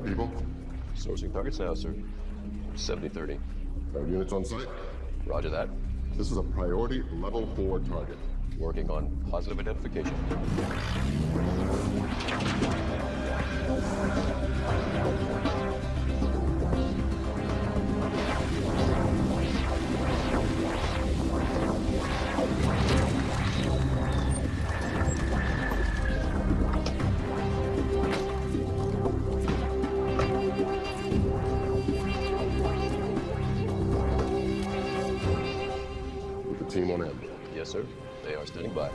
got people? Sourcing targets now, sir. 70-30. Got units on site? Roger that. This is a priority level 4 target. Working on positive identification. With the team on hand. Yes, sir. They are standing by.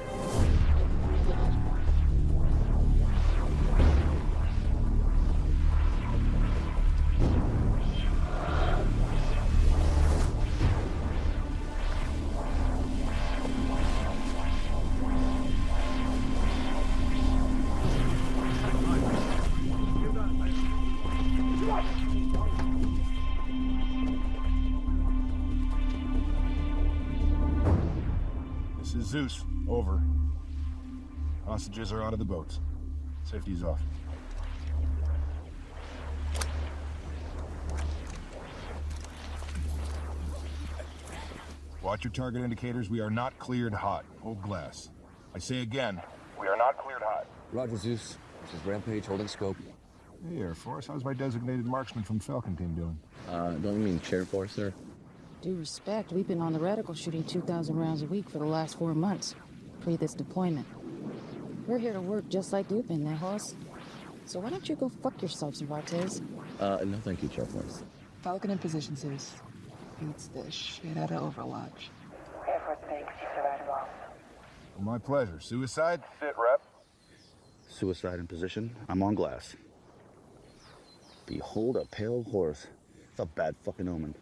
This is Zeus. Over. Hostages are out of the boats. Safety's off. Watch your target indicators. We are not cleared hot. Hold glass. I say again, we are not cleared hot. Roger, Zeus. This is Rampage holding scope. Hey, Air Force. How's my designated marksman from Falcon Team doing? Don't you mean Chair Force, sir? Due respect, we've been on the reticle shooting 2,000 rounds a week for the last 4 months, pre this deployment. We're here to work just like you've been there, Hoss. So why don't you go fuck yourself, Cervantes? No thank you, Chair Force. Falcon in position, Zeus. Beats the shit out of Overwatch. Air Force Base, keep the right along. My pleasure. Suicide? Sit, rep. Suicide in position. I'm on glass. Behold a pale horse. It's a bad fucking omen.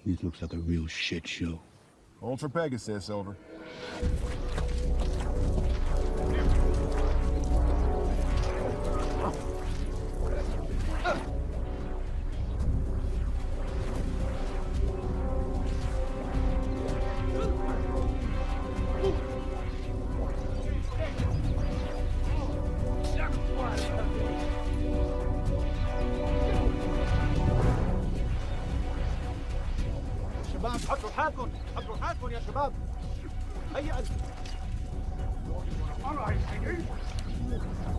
This looks like a real shit show. Hold for Pegasus, over. شباب حطوا حالكم حطوا حالكم يا شباب هيا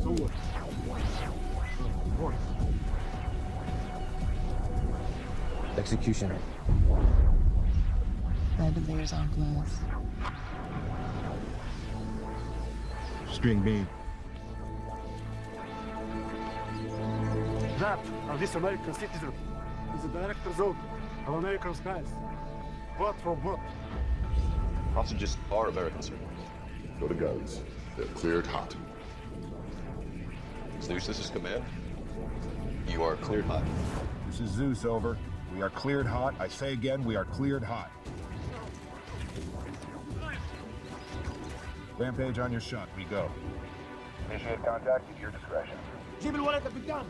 صور Executioner. Random layers on glass. String beam. That of this American citizen is the director zone of American skies. What from what? Hostages are American, sir. Go to guns. They're cleared hot. Zeus, this is command. You are cleared hot. This is Zeus, over. We are cleared hot. I say again, we are cleared hot. Rampage on your shot. We go. Initiate contact at your discretion. جيب الولد قدام.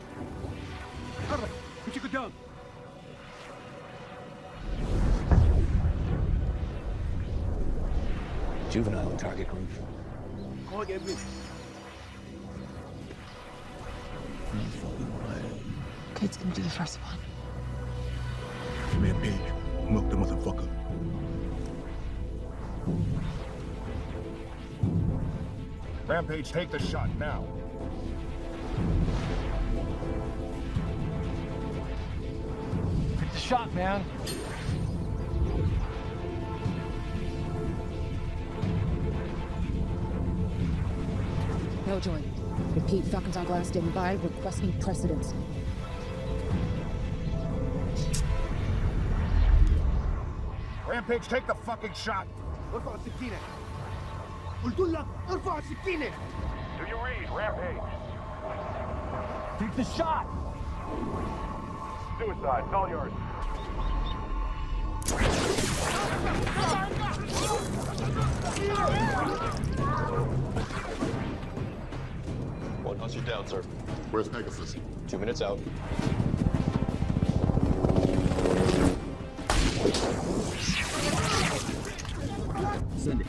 حرك امشي قدام. Juvenile in target group. Go get me. No fucking way. Kate's gonna do the first one. Rampage, milk the motherfucker. Rampage, take the shot now. Take the shot, man. Killjoy. Repeat, Falcons on glass standing by, requesting precedence. Rampage, take the fucking shot. ارفع السكينة. قلت لك ارفع السكينة. Do you read, Rampage? Take the shot. Suicide, it's all yours. One hostage down, sir. Where's Pegasus? 2 minutes out. Send it.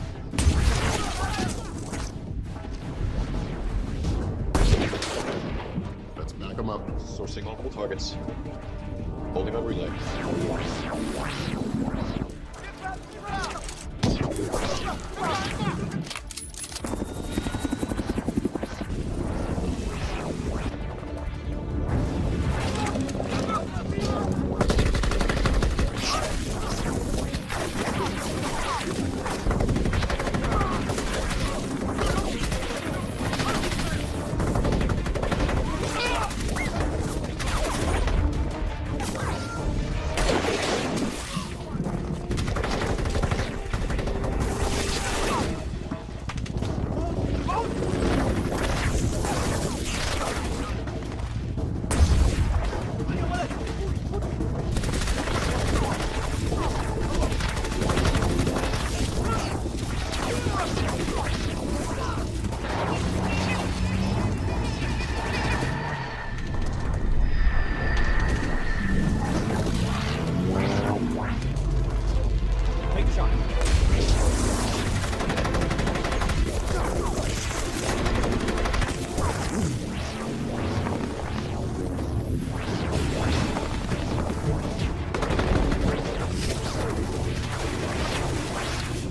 Let's back them up. Sourcing multiple targets. Holding on relay.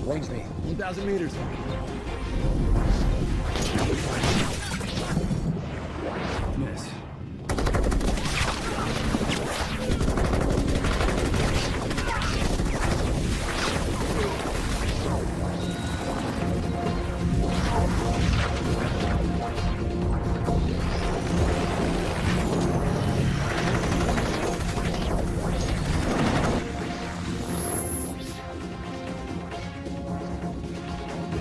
Range me. 1,000 meters. Miss.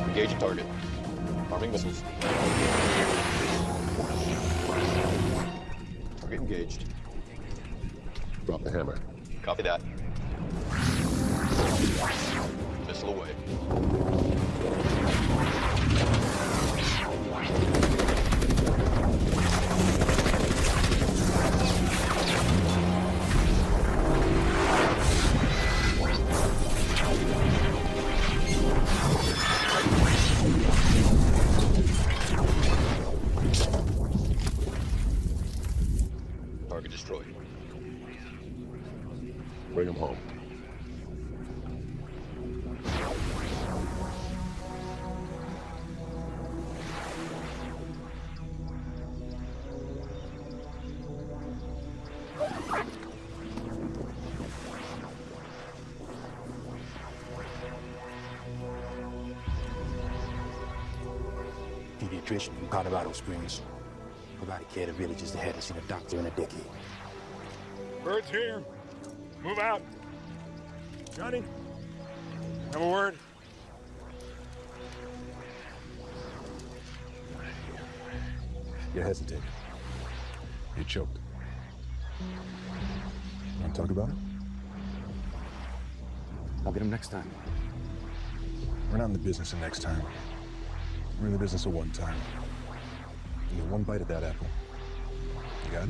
Engaging target. Arming missiles. Target engaged. Drop the hammer. Copy that. Missile away. Target destroyed. Bring him home. Pediatrician from Colorado Springs. Provided care to villages that hadn't seen a doctor in a decade. Bird's here. Move out. Johnny, have a word? You hesitated. You choked. Want to talk about it? I'll get him next time. We're not in the business of next time. We're in the business of one time. You get one bite of that apple. You got it?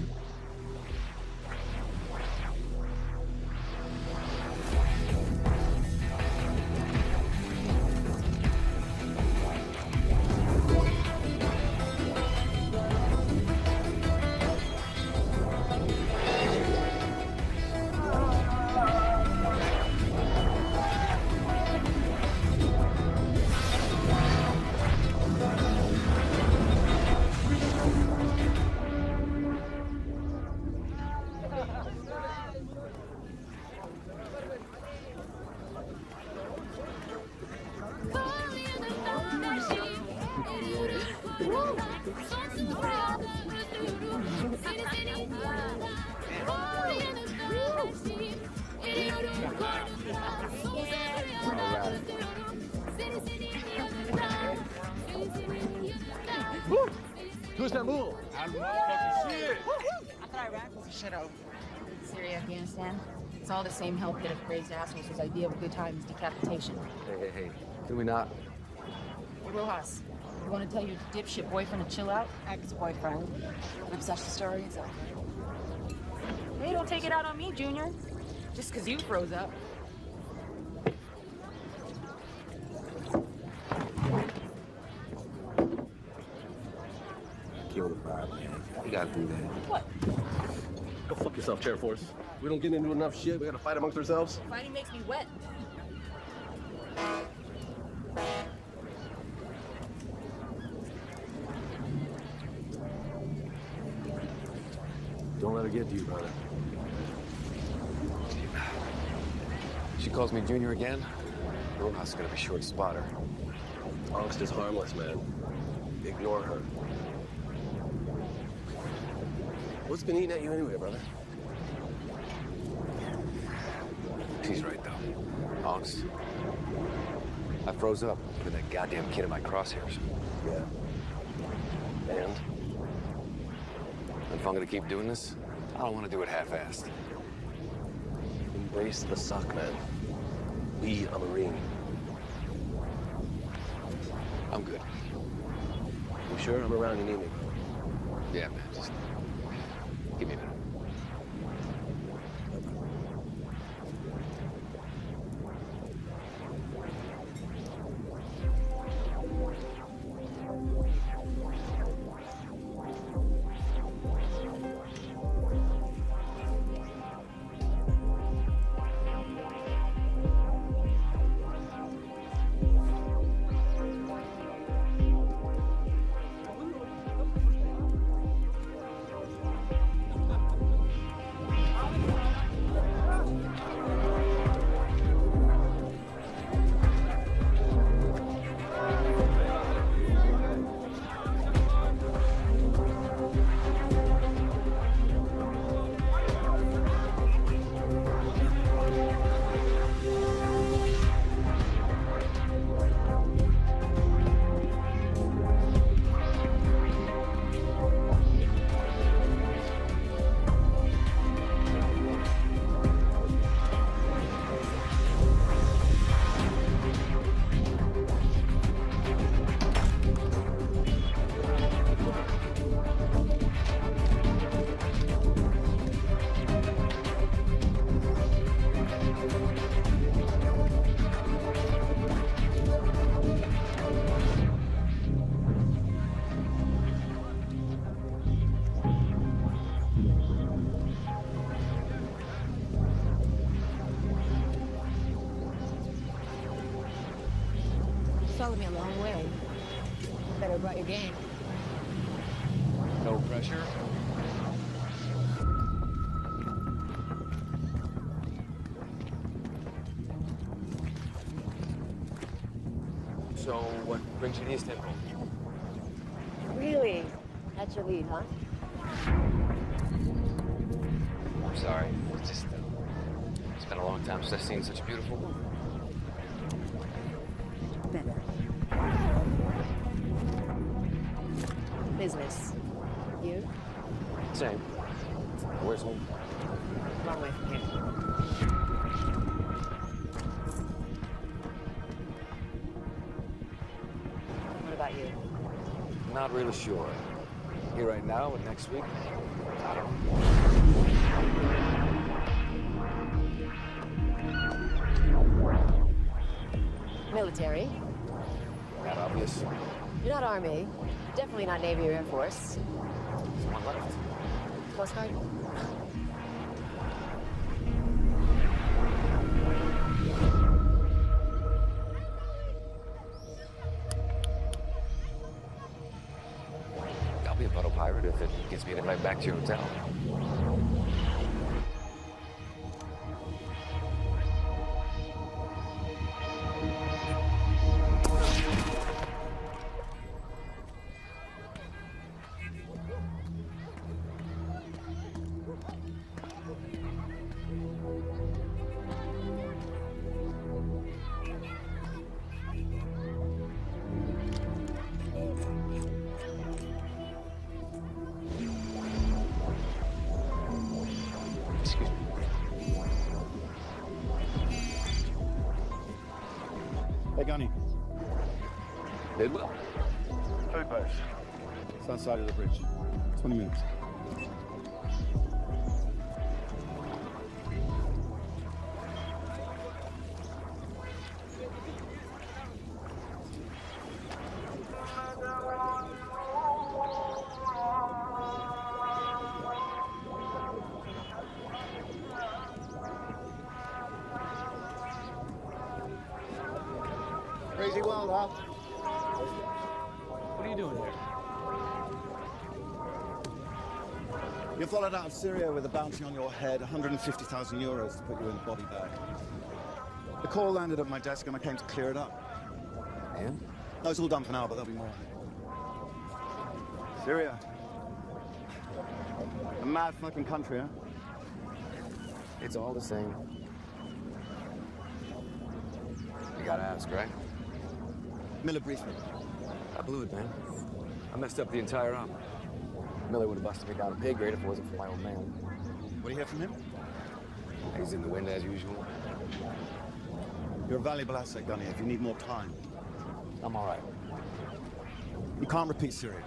Twist that move. I thought I ran for shit out. Syria, Afghanistan. It's all the same hell-pit of crazed assholes whose idea of a good time is decapitation. Hey. Can we not? Rojas, you want to tell your dipshit boyfriend to chill out? Ex-boyfriend. An obsession story is over. Hey, don't take it out on me, Junior. Just because you froze up. Kill the vibe, man. You gotta do that. What? yourself, Chair Force. We don't get into enough shit. We gotta fight amongst ourselves. Fighting makes me wet. Don't let her get to you, brother. She calls me Junior again. Rojas is gonna be sure to spot her. Angst is harmless, man. Ignore her. What's been eating at you anyway, brother? She's right, though. Angst. I froze up with that goddamn kid in my crosshairs. Yeah. And? If I'm gonna keep doing this, I don't want to do it half-assed. Embrace the suck, man. Be a Marine. I'm good. You sure? I'm around. You need me. Yeah, man. Just give me a minute. Followed me a long way. Better brought your game. No pressure. So, what brings you to East End? Really? That's your lead, huh? I'm sorry. It's just, it's been a long time since I've seen such a beautiful woman. Better. Business. You? Same. Where's home? Long way from here. What about you? Not really sure. Here right now, but next week, I don't know. Military. Not obvious. You're not Army. Definitely not Navy or Air Force. Someone left. Coast Guard? I'll be a puddle pirate if it gets me right back to your hotel. Excuse me. Hey, Gunny. Bidwell? Food post. South side of the bridge. 20 minutes. crazy world, huh? What are you doing here? You're followed out of Syria with a bounty on your head, 150,000 euros to put you in a body bag. The call landed at my desk and I came to clear it up. And? No, it's all done for now, but there'll be more. Syria. A mad fucking country, huh? It's all the same. You gotta ask, right? Miller briefed me. I blew it, man. I messed up the entire op. Miller would have busted me down a pay grade if it wasn't for my old man. What do you hear from him? He's in the wind as usual. You're a valuable asset, Gunny, if you need more time. I'm all right. You can't repeat Syria.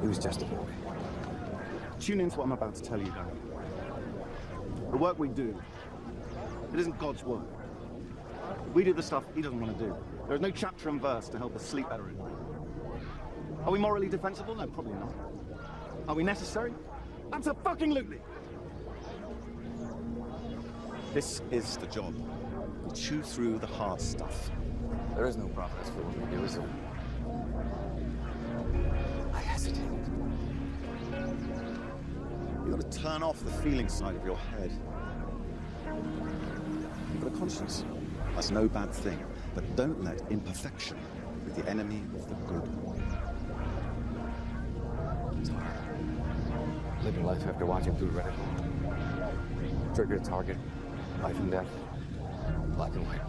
He was just a boy. Tune into what I'm about to tell you, Gunny. The work we do, it isn't God's work. We do the stuff he doesn't want to do. There is no chapter and verse to help us sleep better at night. Are we morally defensible? No, probably not. Are we necessary? Absolutely. This is the job. We chew through the hard stuff. There is no profit for what we do, is there? I hesitated. You got to turn off the feeling side of your head. You've got a conscience. That's no bad thing. But don't let imperfection be the enemy of the good. It's hard. Living life after watching through reticle. Trigger to target. Life and death. Black and white.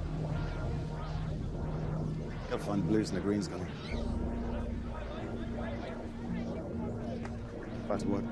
Gotta find the blues and the greens, Gunny. Back to work.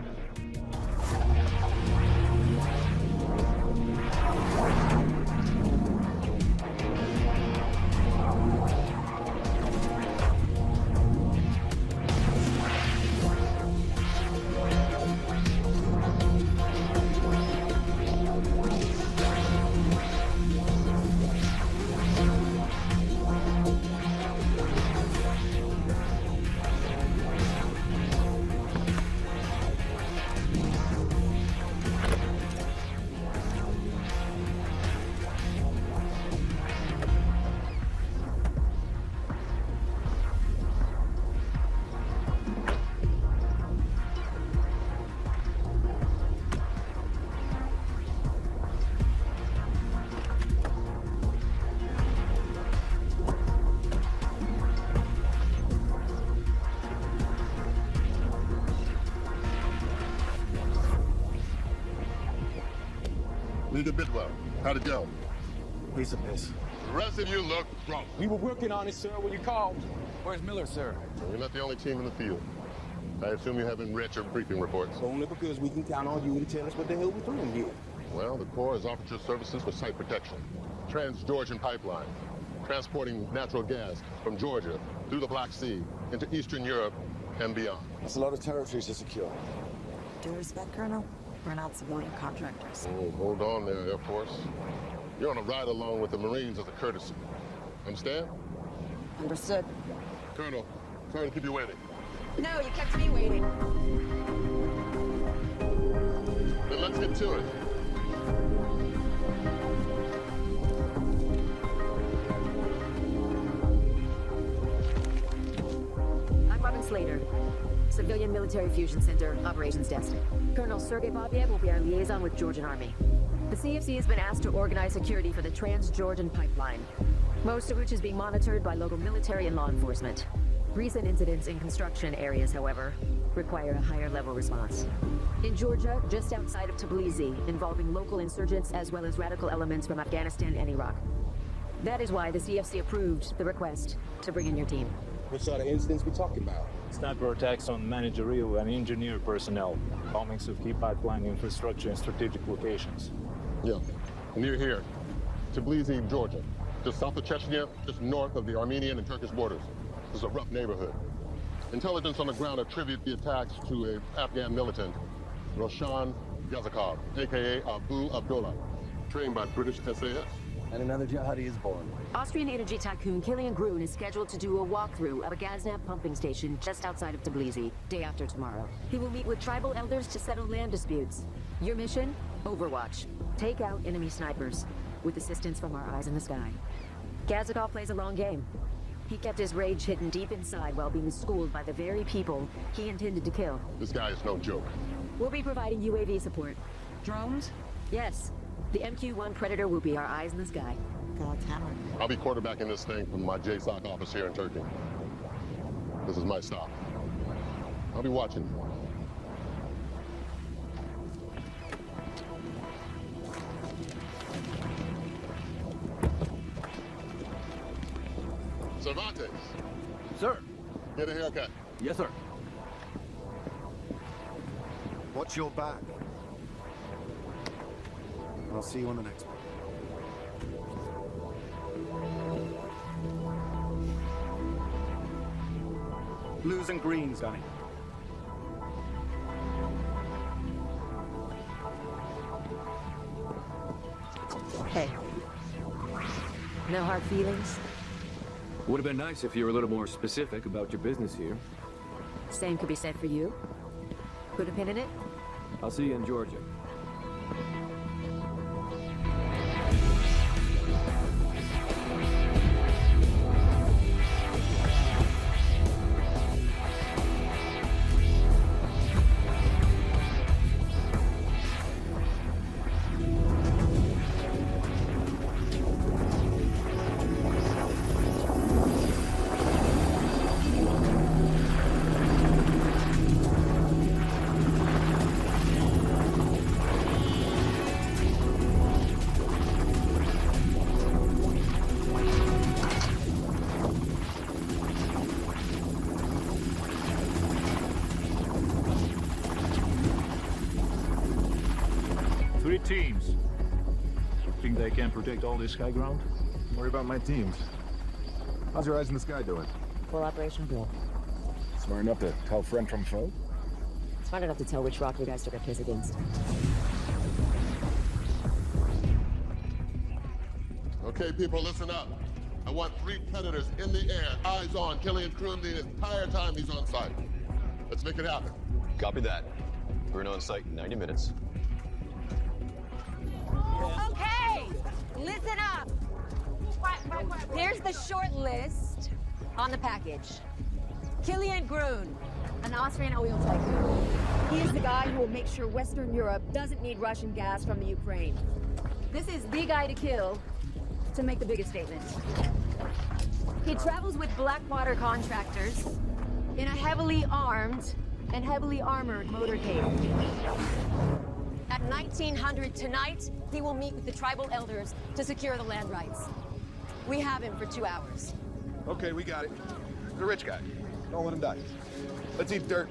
Leader Bidwell, how'd it go? Piece of piss. The rest of you look drunk. We were working on it, sir, when you called. Where's Miller, sir? You're not the only team in the field. I assume you haven't read your briefing reports. Only because we can count on you to tell us what the hell we're doing here. Well, the Corps has offered your services for site protection. Trans-Georgian pipeline, transporting natural gas from Georgia through the Black Sea into Eastern Europe and beyond. That's a lot of territories to secure. Due respect, Colonel, we're not civilian contractors. Oh, hold on there, Air Force. You're on a ride along with the Marines as a courtesy. Understand? Understood. Colonel, sorry to keep you waiting. No, you kept me waiting. Then let's get to it. I'm Robin Slater, Civilian Military Fusion Center, Operations Desk. Colonel Sergei Bobiev will be our liaison with Georgian Army. The CFC has been asked to organize security for the Trans-Georgian pipeline, most of which is being monitored by local military and law enforcement. Recent incidents in construction areas, however, require a higher level response. In Georgia, just outside of Tbilisi, involving local insurgents as well as radical elements from Afghanistan and Iraq. That is why the CFC approved the request to bring in your team. What sort of incidents we talking about? Sniper attacks on managerial and engineer personnel, bombings of key pipeline infrastructure in strategic locations. Yeah, near here, Tbilisi, Georgia, just south of Chechnya, just north of the Armenian and Turkish borders. This is a rough neighborhood. Intelligence on the ground attribute the attacks to an Afghan militant, Roshan Yazakov, aka Abu Abdullah, trained by British SAS. And another jihadi is born. Austrian energy tycoon Killian Grun is scheduled to do a walkthrough of a Gaznab pumping station just outside of Tbilisi, day after tomorrow. He will meet with tribal elders to settle land disputes. Your mission? Overwatch. Take out enemy snipers, with assistance from our eyes in the sky. Gazagov plays a long game. He kept his rage hidden deep inside while being schooled by the very people he intended to kill. This guy is no joke. We'll be providing UAV support. Drones? Yes. The MQ-1 Predator will be our eyes in the sky. God's hammer. I'll be quarterbacking this thing from my JSOC office here in Turkey. This is my stop. I'll be watching. Cervantes. Sir. Get a haircut. Yes, sir. Watch your back. I'll see you on the next one. Blues and greens, Danny. Hey. No hard feelings? Would have been nice if you were a little more specific about your business here. Same could be said for you. Put a pin in it? I'll see you in Georgia. Three teams. Think they can protect all this high ground? Don't worry about my teams. How's your eyes in the sky doing? Full operational go. Smart enough to tell friend from foe? Smart enough to tell which rock you guys took a piss against. Okay, people, listen up. I want 3 Predators in the air, eyes on Killian Kroon the entire time he's on site. Let's make it happen. Copy that. We're on site in 90 minutes. Okay, listen up. Here's the short list on the package. Killian Kroon, an Austrian oil tycoon. He is the guy who will make sure Western Europe doesn't need Russian gas from the Ukraine. This is the guy to kill to make the biggest statement. He travels with Blackwater contractors in a heavily armed and heavily armored motorcade. At 1900 tonight, he will meet with the tribal elders to secure the land rights. We have him for 2 hours. Okay, we got it. The rich guy. Don't let him die. Let's eat dirt.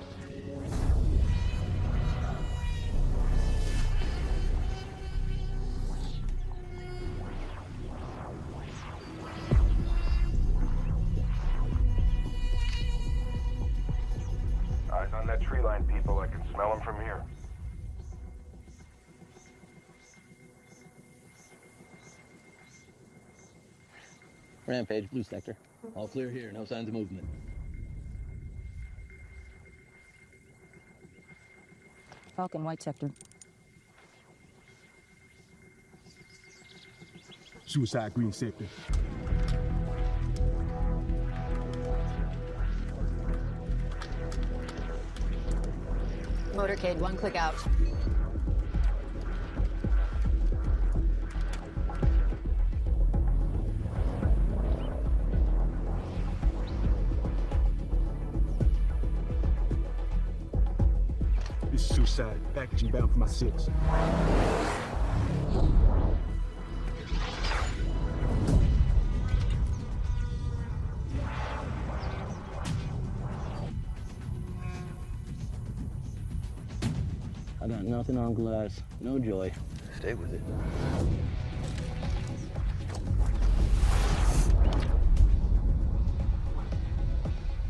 Eyes on that tree line, people. I can smell them from here. Rampage, blue sector. All clear here, no signs of movement. Falcon, white sector. Suicide, green sector. Motorcade, 1 click out. This is Suicide, packaging bound for my 6. I got nothing on glass, no joy. Stay with it.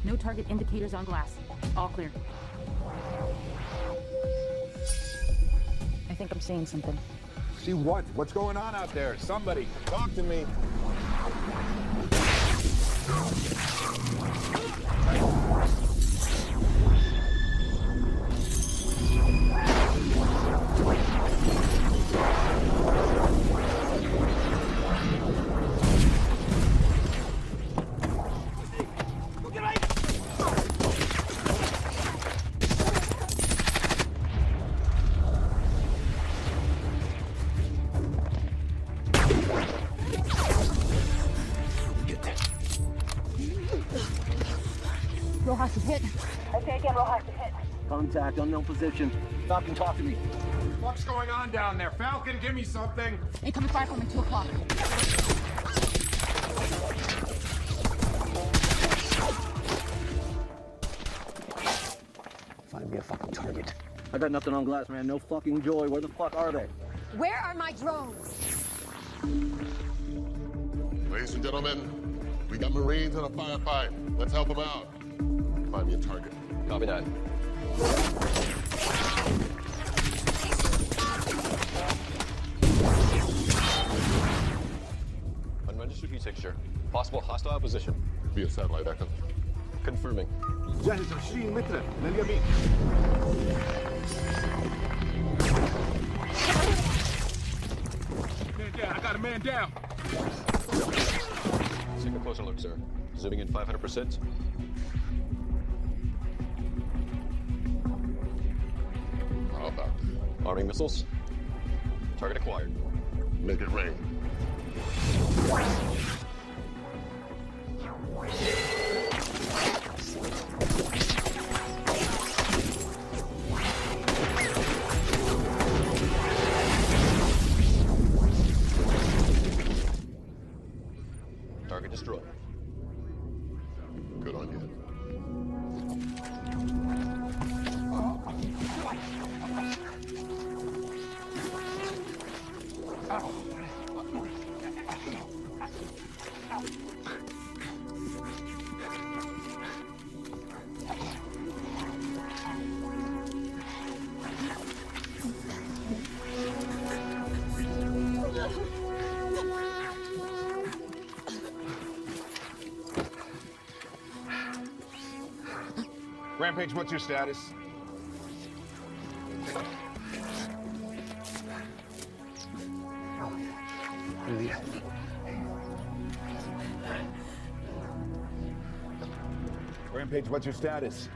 No target indicators on glass. All clear. I think I'm seeing something. See what? What's going on out there? Somebody, talk to me. Rojas is hit. I take in Rojas is hit. Contact, unknown position. Falcon, talk to me. What's going on down there? Falcon, give me something. Incoming fire from at 2 o'clock. Find me a fucking target. I got nothing on glass, man. No fucking joy. Where the fuck are they? Where are my drones? Ladies and gentlemen, we got Marines in a firefight. Let's help them out. Find me a target. Copy that. Unregistered heat signature. Possible hostile position. Via satellite echo. Confirming. جهز 20 متر لليمين. Man down. I got a man down. Take a closer look, sir. Zooming in 500%. How about that? Arming missiles. Target acquired. Make it rain. Target destroyed. Good on you. Rampage, what's your status? Rampage, what's your status?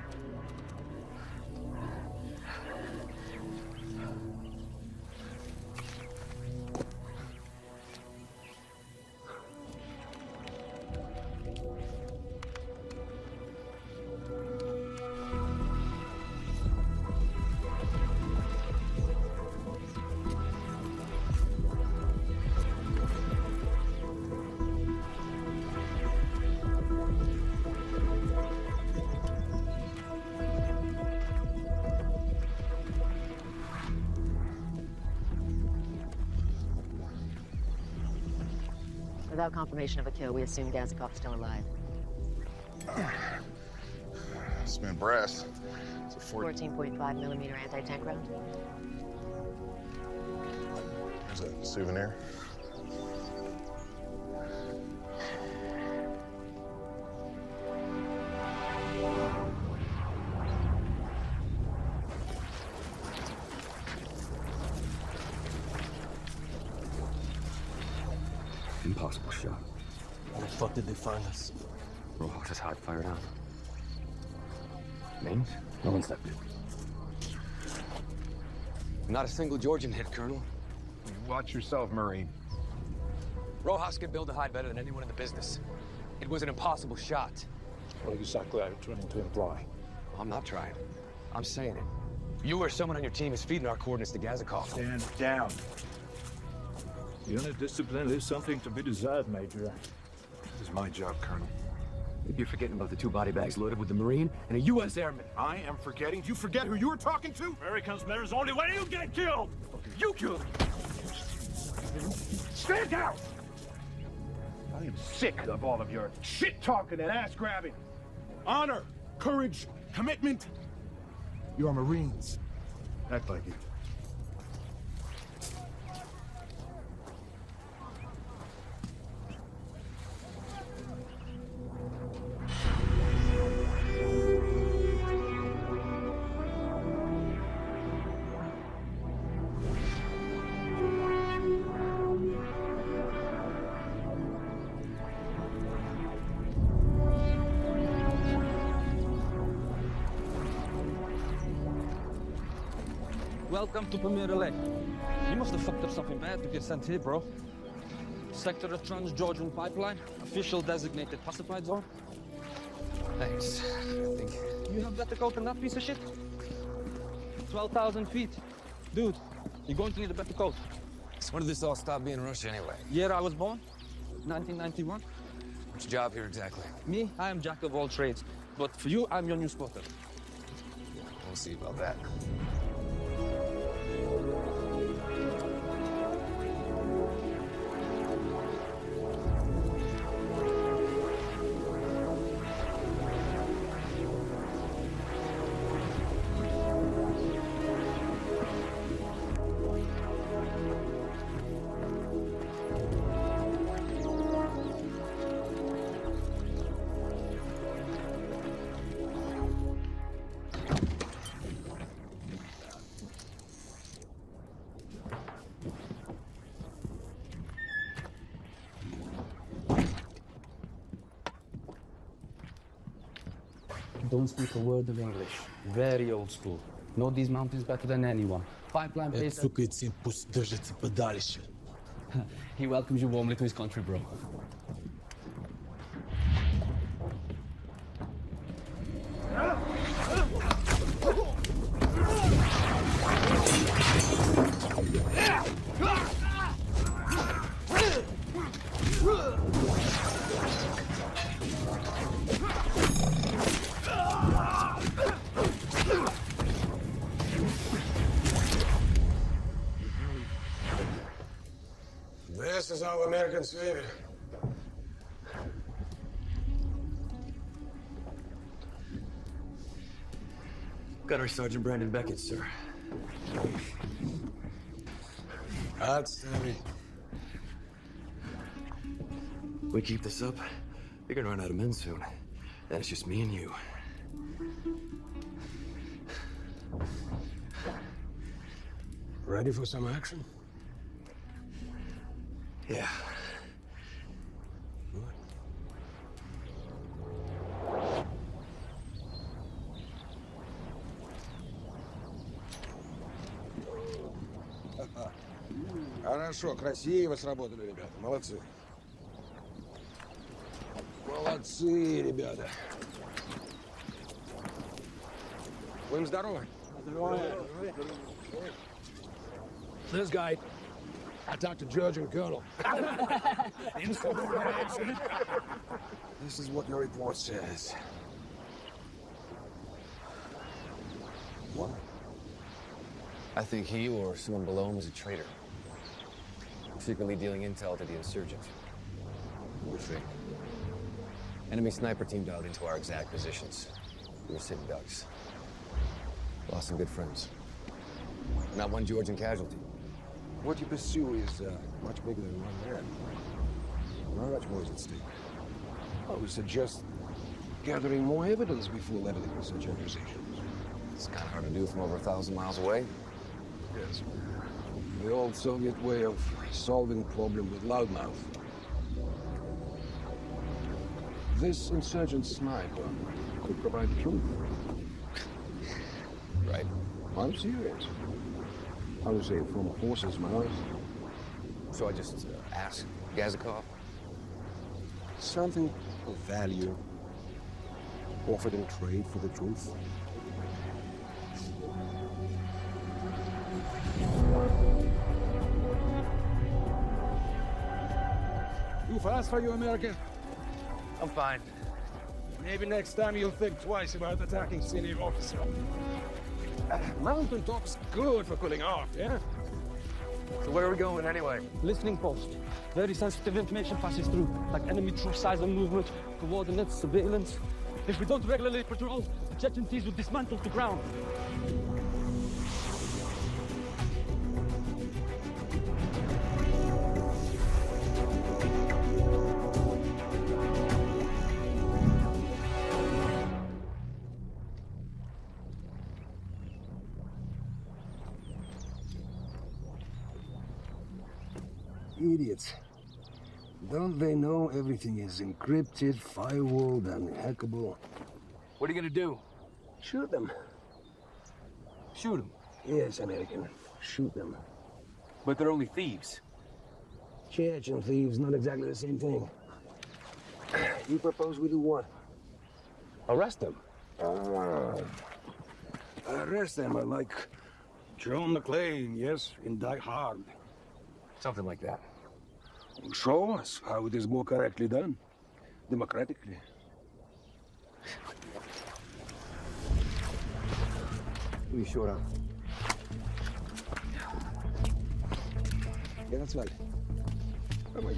Without confirmation of a kill, we assume Gazakov's still alive. It's been brass. It's a 14.5 millimeter anti-tank round. There's a souvenir. Impossible shot. Where the fuck did they find us? Rojas is hot fired on. Names? No one's left. Not a single Georgian hit, Colonel. Watch yourself, Marine. Rojas can build a hide better than anyone in the business. It was an impossible shot. What exactly are you trying to imply? I'm not trying. I'm saying it. You or someone on your team is feeding our coordinates to Gazakov. Stand down. Unit discipline is something to be desired, Major. This is my job, Colonel. You're forgetting about the 2 body bags loaded with the Marine and a U.S. airman. I am forgetting? You forget who you were talking to? Americans matters only when you get killed! You killed him! Stand down! I am sick of all of your shit-talking and ass-grabbing. Honor, courage, commitment. You are Marines. Act like it. Welcome to Premier Relay. You must have fucked up something bad to get sent here, bro. Sector of Trans-Georgian Pipeline, official designated classified zone. Thanks. I think. You have better coat than that piece of shit? 12,000 feet. Dude, you're going to need a better coat. So when did this all stop being Russia anyway? Year I was born, 1991. What's your job here exactly? Me, I am jack of all trades. But for you, I'm your new spotter. We'll see about that. Don't speak a word of English. Very old school. Know these mountains better than anyone. Pipeline base. He welcomes you warmly to his country, bro. This is our American savior. Got our Sergeant Brandon Beckett, sir. Outstanding. We keep this up, you're gonna run out of men soon. Then it's just me and you. Ready for some action? Yeah. Хорошо, красиво сработали, ребята. Молодцы. Молодцы, ребята. Будем здоровы. This guy, I talked to Judge and Colonel. This is what your report says. What? I think he or someone below him is a traitor. Secretly dealing intel to the insurgents. What do you think? Enemy sniper team dialed into our exact positions. We were sitting ducks. Lost some good friends. Not one Georgian casualty. What you pursue is much bigger than one man. Not much more is at stake. I would suggest gathering more evidence before leveling such accusations. It's kind of hard to do from over 1,000 miles away. Yes. The old Soviet way of solving problem with loudmouth. This insurgent sniper could provide the truth. Right. I'm serious. How to say it, from a horse's mouth? So I just ask Gazikov? Something of value offered in trade for the truth. Too fast for you, America? I'm fine. Maybe next time you'll think twice about attacking senior officer. Mountaintop's good for cooling off, yeah? So where are we going anyway? Listening post. Very sensitive information passes through, like enemy troop size and movement, coordinates, surveillance. If we don't regularly patrol, the Chechen teams will dismantle the ground. Idiots. Don't they know everything is encrypted, firewalled, and hackable? What are you gonna do? Shoot them. Shoot them? Yes, American. Shoot them. But they're only thieves. Chechen thieves, not exactly the same thing. You propose we do what? Arrest them. Arrest them like John McClane, yes, in Die Hard. Something like that. Show us how it is more correctly done. Democratically. You sure up? Yeah, that's right. Come on.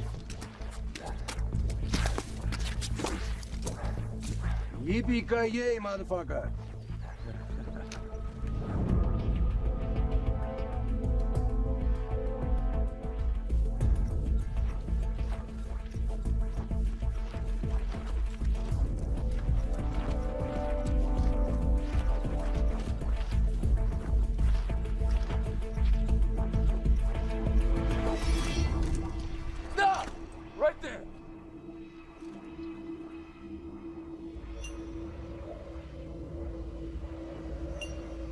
Yippee-ki-yay, motherfucker! Stop! Right there!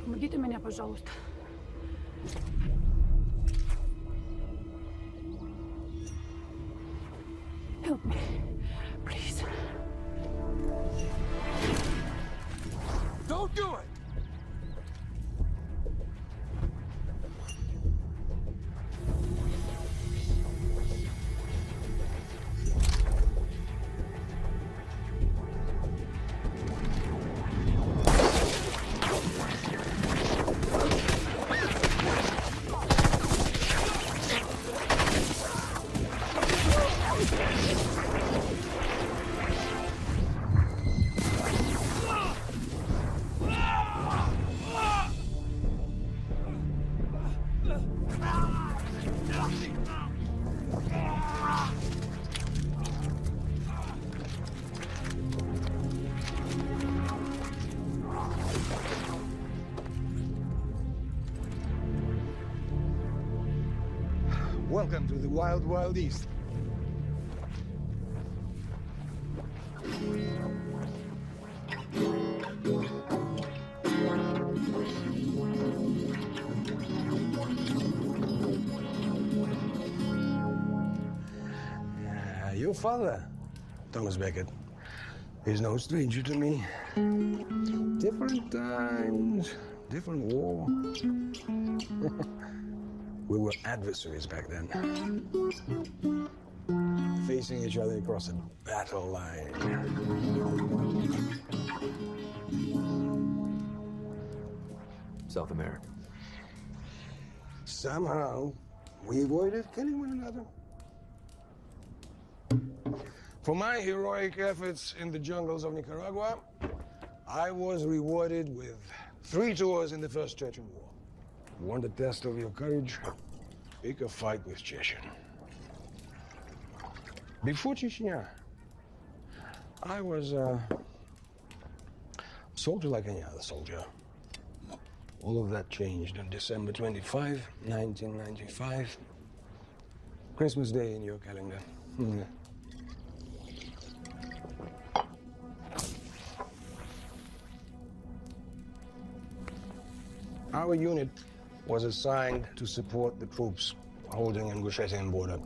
Помогите меня, пожалуйста. Help me, please. Don't do it! Welcome to the Wild Wild East. Your father, Thomas Beckett, is no stranger to me. Different times, different war. We were adversaries back then. Facing each other across a battle line. South America. Somehow, we avoided killing one another. For my heroic efforts in the jungles of Nicaragua, I was rewarded with 3 tours in the First Chechen War. Want a test of your courage? Pick a fight with Chechen. Before Chechnya, I was a soldier like any other soldier. All of that changed on December 25, 1995. Christmas Day in your calendar. Our unit was assigned to support the troops holding Ingushetian border.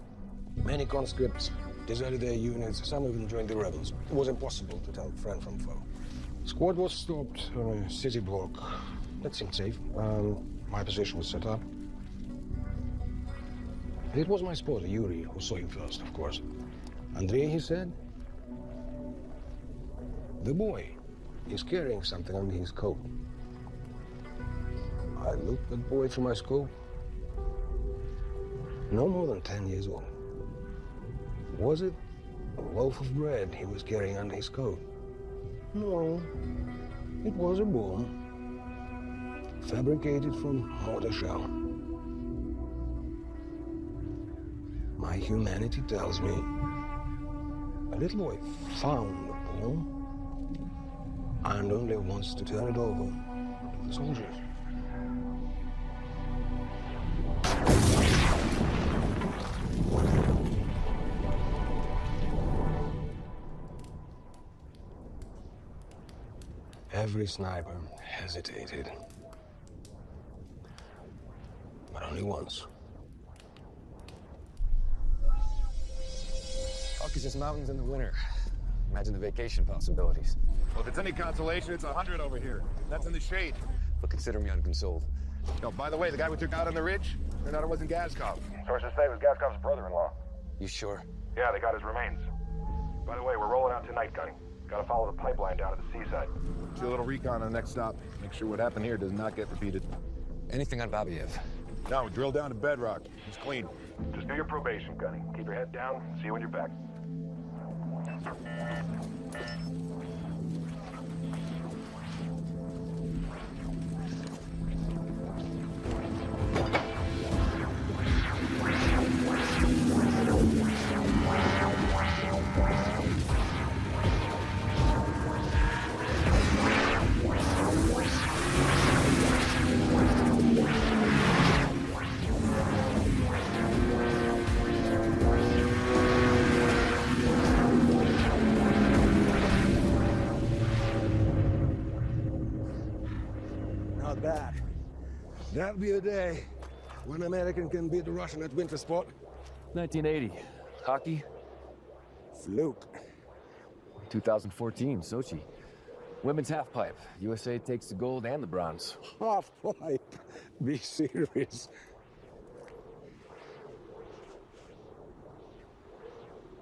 Many conscripts deserted their units, some even joined the rebels. It was impossible to tell friend from foe. Squad was stopped on a city block. That seemed safe. My position was set up. It was my spotter, Yuri, who saw him first, of course. Andrei, he said, the boy is carrying something under his coat. I looked at the boy through my scope. No more than 10 years old. Was it a loaf of bread he was carrying under his coat? No, it was a bomb, fabricated from mortar shell. My humanity tells me a little boy found the bomb and only wants to turn it over to the soldiers. Every sniper hesitated. But only once. Caucasus Mountains in the winter. Imagine the vacation possibilities. Well, if it's any consolation, it's 100 over here. That's in the shade. But consider me unconsoled. Oh, by the way, the guy we took out on the ridge, turned out it wasn't Gaskov. Sources say it was Gaskov's brother-in-law. You sure? Yeah, they got his remains. By the way, we're rolling out tonight, Gunny. Gotta follow the pipeline down to the seaside. Do a little recon on the next stop. Make sure what happened here does not get repeated. Anything on Babiev? No, drill down to bedrock. He's clean. Just do your probation, Gunny. Keep your head down. See you when you're back. Not bad. That'll be the day when an American can beat the Russian at winter sport. 1980. Hockey? Fluke. 2014, Sochi. Women's halfpipe. USA takes the gold and the bronze. Half-pipe? Be serious.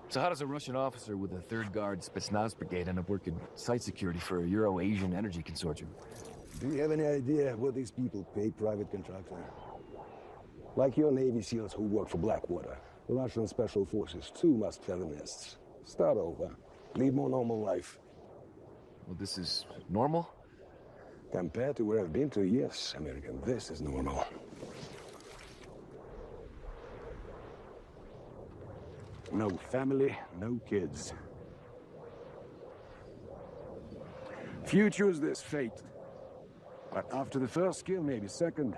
So how does a Russian officer with a 3rd Guard Spetsnaz brigade end up working site security for a Euro-Asian energy consortium? Do you have any idea what these people pay private contractor? Like your Navy SEALs who work for Blackwater. The Russian Special Forces too must have nests. Start over. Lead more normal life. Well, this is normal? Compared to where I've been to, yes, American, this is normal. No family, no kids. Future's this fate. But after the first kill, maybe second,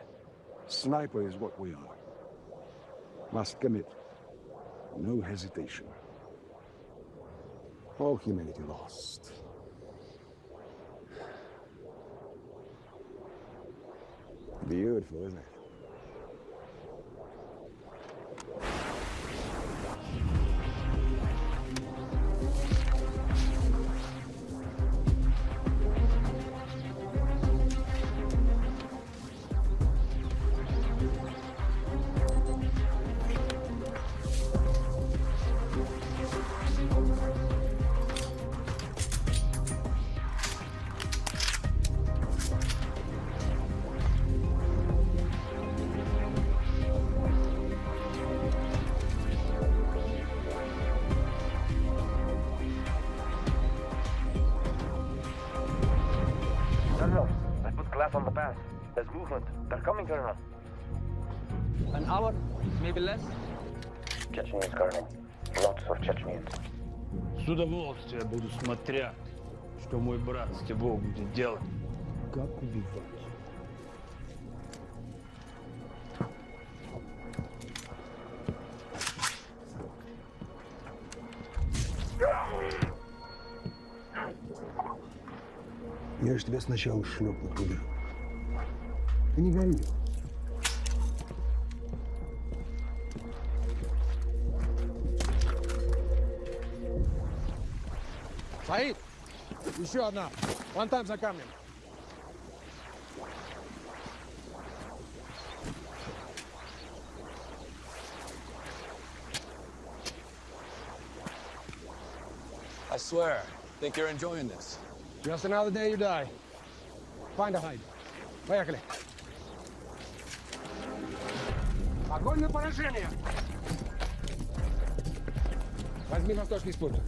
sniper is what we are. Must commit. No hesitation. All humanity lost. Beautiful, isn't it? On the pass. There's movement. They're coming, Colonel. An hour, maybe less. Chechens, Colonel. Lots of Chechens. С удовольствием буду смотреть, что мой брат с тобой будет делать. Как убивать? Я ж тебя сначала шлепну туда. Ты не гори. Саид! Еще одна. Вон там за камнем. I swear, think you're enjoying this. Just another day you die. Find a hide. Поехали. Огонь на поражение! Возьми восточный спутник.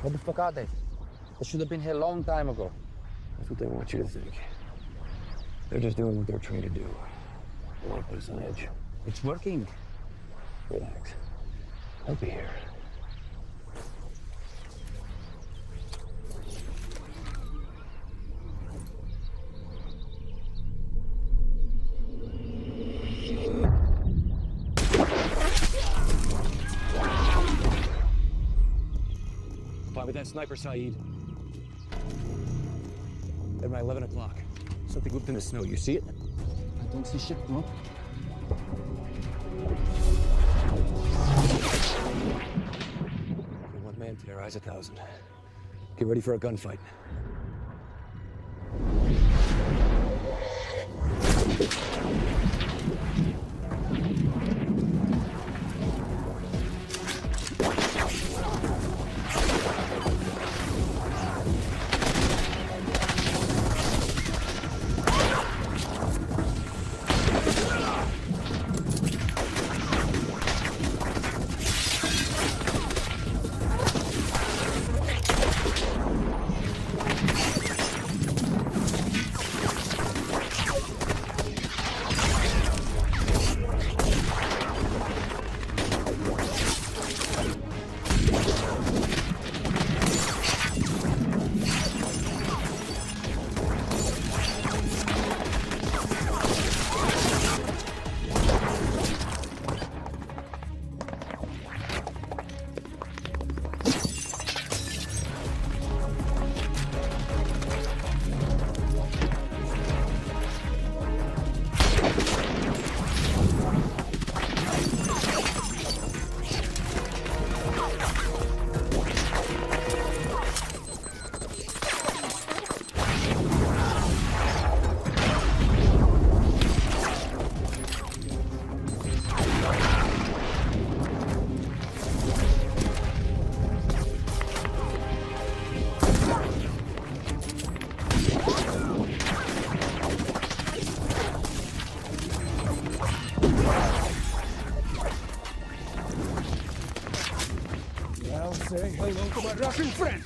What the fuck are they? They should have been here a long time ago. That's what they want you to think. They're just doing what they're trained to do. They want to put us on edge. It's working. Relax. I'll be here. With that sniper, Saeed. At around 11 o'clock. Something moved in the snow. You see it? I don't see shit, bro. One man terrorize 1,000. Get ready for a gunfight. Say hello to my Russian friend.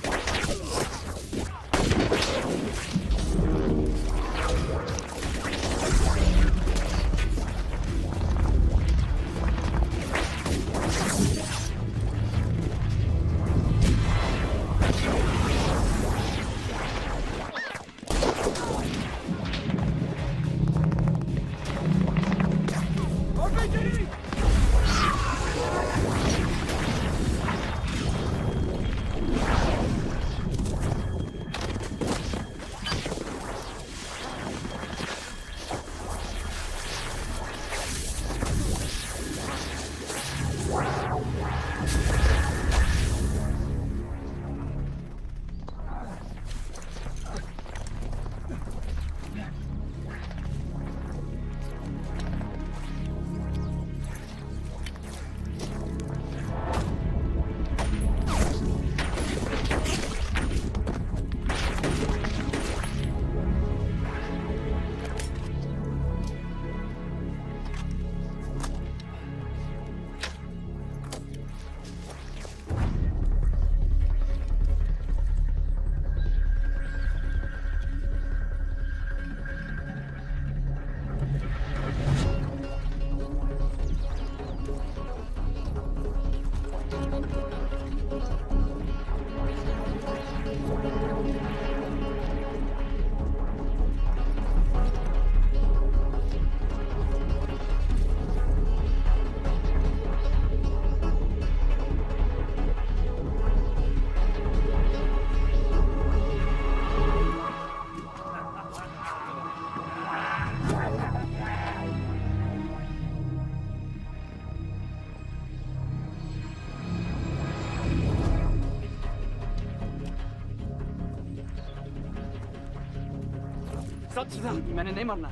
मैंने नहीं मरना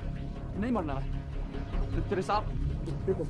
नहीं मरना तेरे साथ देखो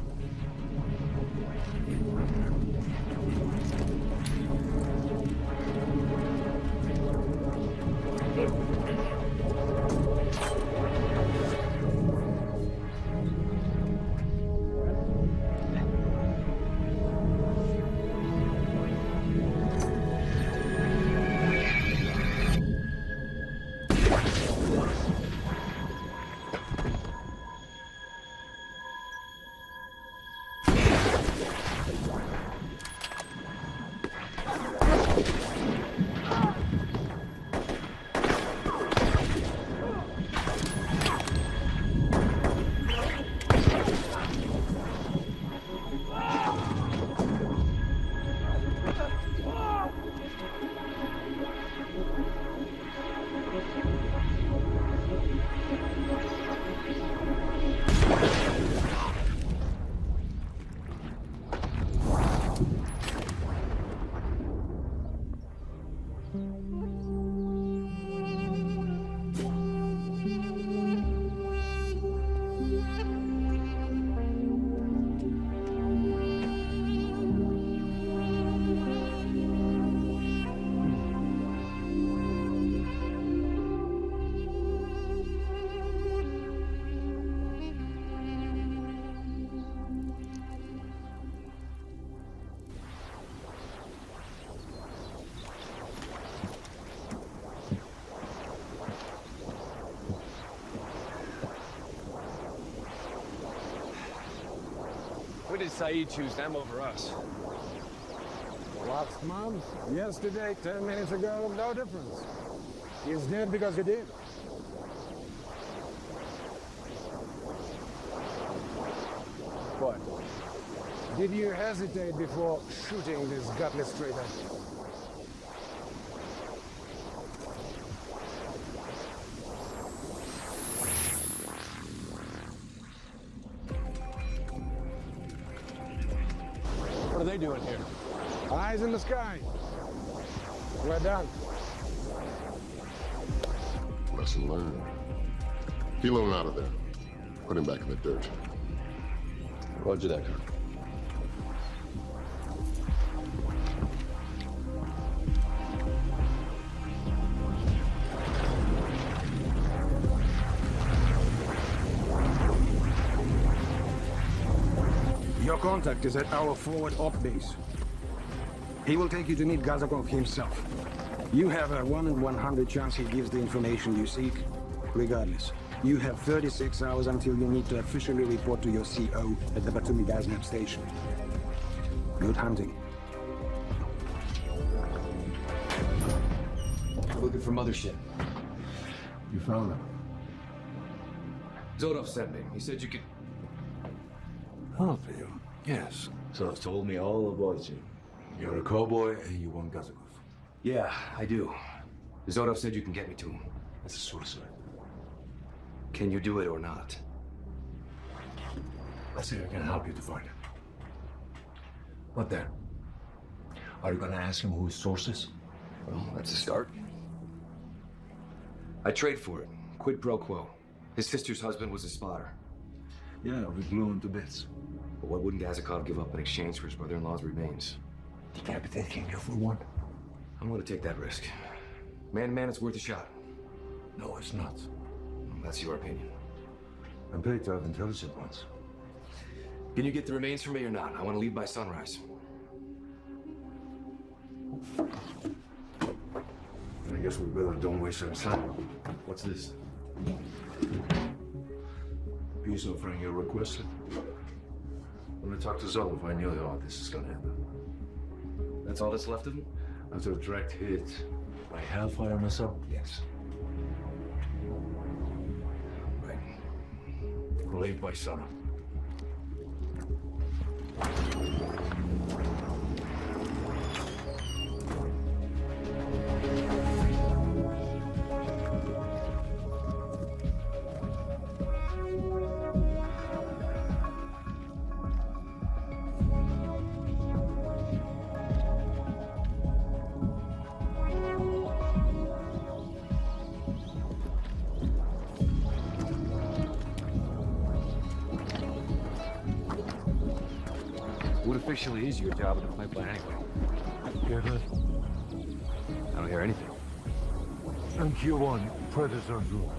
Saeed choose them over us? Last month, yesterday, 10 minutes ago, no difference. He's dead because he did. What? Did you hesitate before shooting this gutless traitor? What are they doing here? Eyes in the sky. We're done. Lesson learned. Peel him out of there. Put him back in the dirt. Roger that, Colonel. Your contact is at our forward op base. He will take you to meet Gazakov himself. You have a 1 in 100 chance he gives the information you seek. Regardless, you have 36 hours until you need to officially report to your CO at the Batumi Gaznab station. Good hunting. Looking for Mothership. You found him. Zodov sent me. He said you could... Help you? Yes. So told me all about you. You're a cowboy and you want Gazakov. Yeah, I do. Zodov said you can get me to him. It's a suicide. Can you do it or not? Let's see if I can help you to find him. What then? Are you gonna ask him who his source is? Well, that's a start. I trade for it. Quid pro quo. His sister's husband was a spotter. Yeah, we blew him to bits. But what wouldn't Gazakov give up in exchange for his brother-in-law's remains? Decapitating you for one? I'm willing to take that risk. Man to man, it's worth a shot. No, it's not. That's your opinion. I'm paid to have intelligent ones. Can you get the remains for me or not? I want to leave by sunrise. I guess we better don't waste our time. What's this? Peace offering you requested. When I talk to Zolov, I knew how this is gonna end. That's all that's left of him? After a direct hit by Hellfire missile? Yes. Right. Relieved by sunup. What officially is your job in the pipeline anyway? Hear that? I don't hear anything. MQ-1, Predator rule.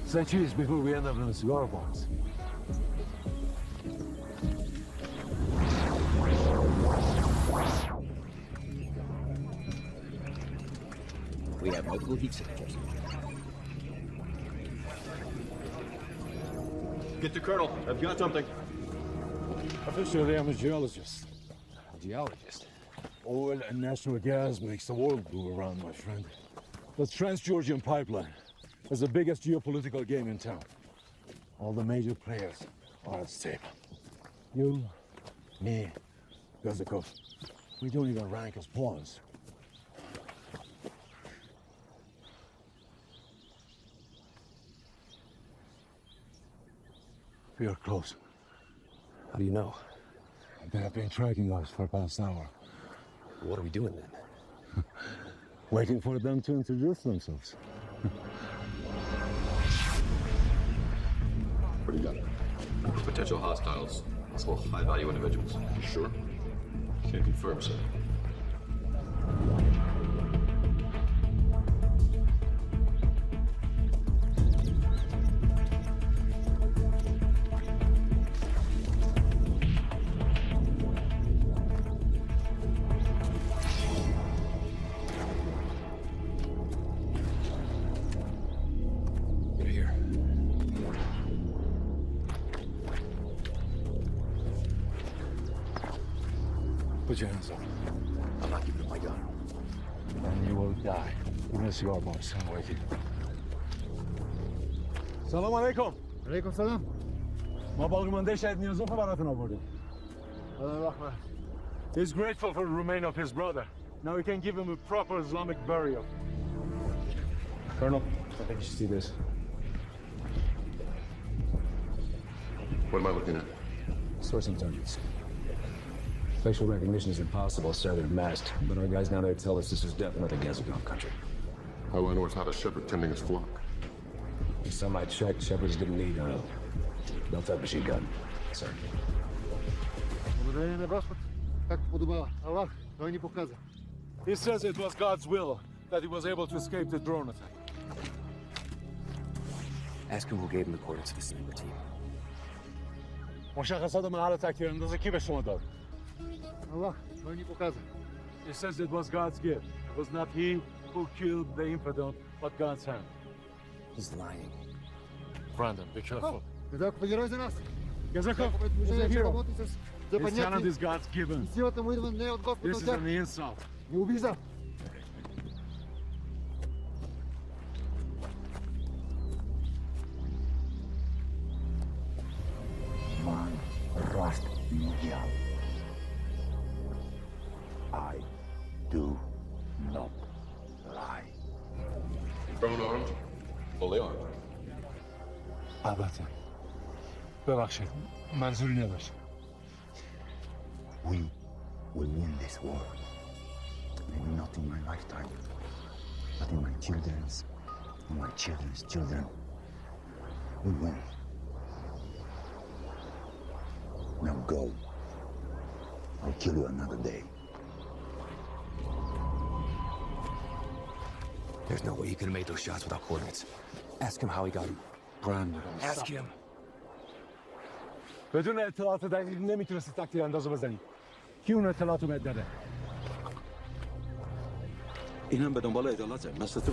Centuries before we end up in the cigar box. We have multiple heat signatures. Get the Colonel. I've got something. Officially, I'm a geologist. A geologist? Oil and natural gas makes the world go around, my friend. The Trans-Georgian Pipeline is the biggest geopolitical game in town. All the major players are at stake. You, me, Gazakov. We don't even rank as pawns. We are close. How do you know? They have been tracking us for the past hour. What are we doing then? Waiting for them to introduce themselves. What do you got? Potential hostiles. Possible high-value individuals. You sure? Can't confirm, sir. Put your hands up. I'm not giving up my gun. And you will die. Give me a cigar, boys. I'm waiting. Salam alaikum. Alaikum salam. ما باقیمانده شاید نیازم براتون آوردیم. He's grateful for the remains of his brother. Now we can give him a proper Islamic burial. Colonel, I think you should see this. What am I looking at? Source intelligence. Facial recognition is impossible, sir. They're masked. But our guys down there tell us this is definitely Gazagov country. How do I know it's not a shepherd tending his flock? Some I checked, shepherds didn't need a built-up machine gun, sir. Благодарение на Господ, както подобава. Аллах, той ни показа. He says it was God's will that he was able to escape the drone attack. Ask him who gave him the coordinates of the sniper team. مشخصات محل تکتیر اندازه کی به شما داد؟ Allah, той ни показа. He says it was God's gift. It was not he who killed the infidel, but God's hand. He's lying. Brandon, be careful. Газаков е герой за нас. Газаков is a hero. His talent is God's given. Силата му идва не от Господа, This от is тях. an insult. Не обижда. Man rust medial. I do not lie. Drone armed? Fully armed. البته. ببخشید. منظوری نداشت. We will win this war. Maybe not in my lifetime, but in my children's, and my children's children. We win. Now go. I'll kill you another day. There's no way he could have made those shots without coordinates. Ask him how he got them. Brandon. Ask him. بدون اطلاعات دقیق نمیتونستی تکتیر اندازه بزنی. کی اون اطلاعاتو بهت داده؟ این هم به دنبال عدالته مثل تو.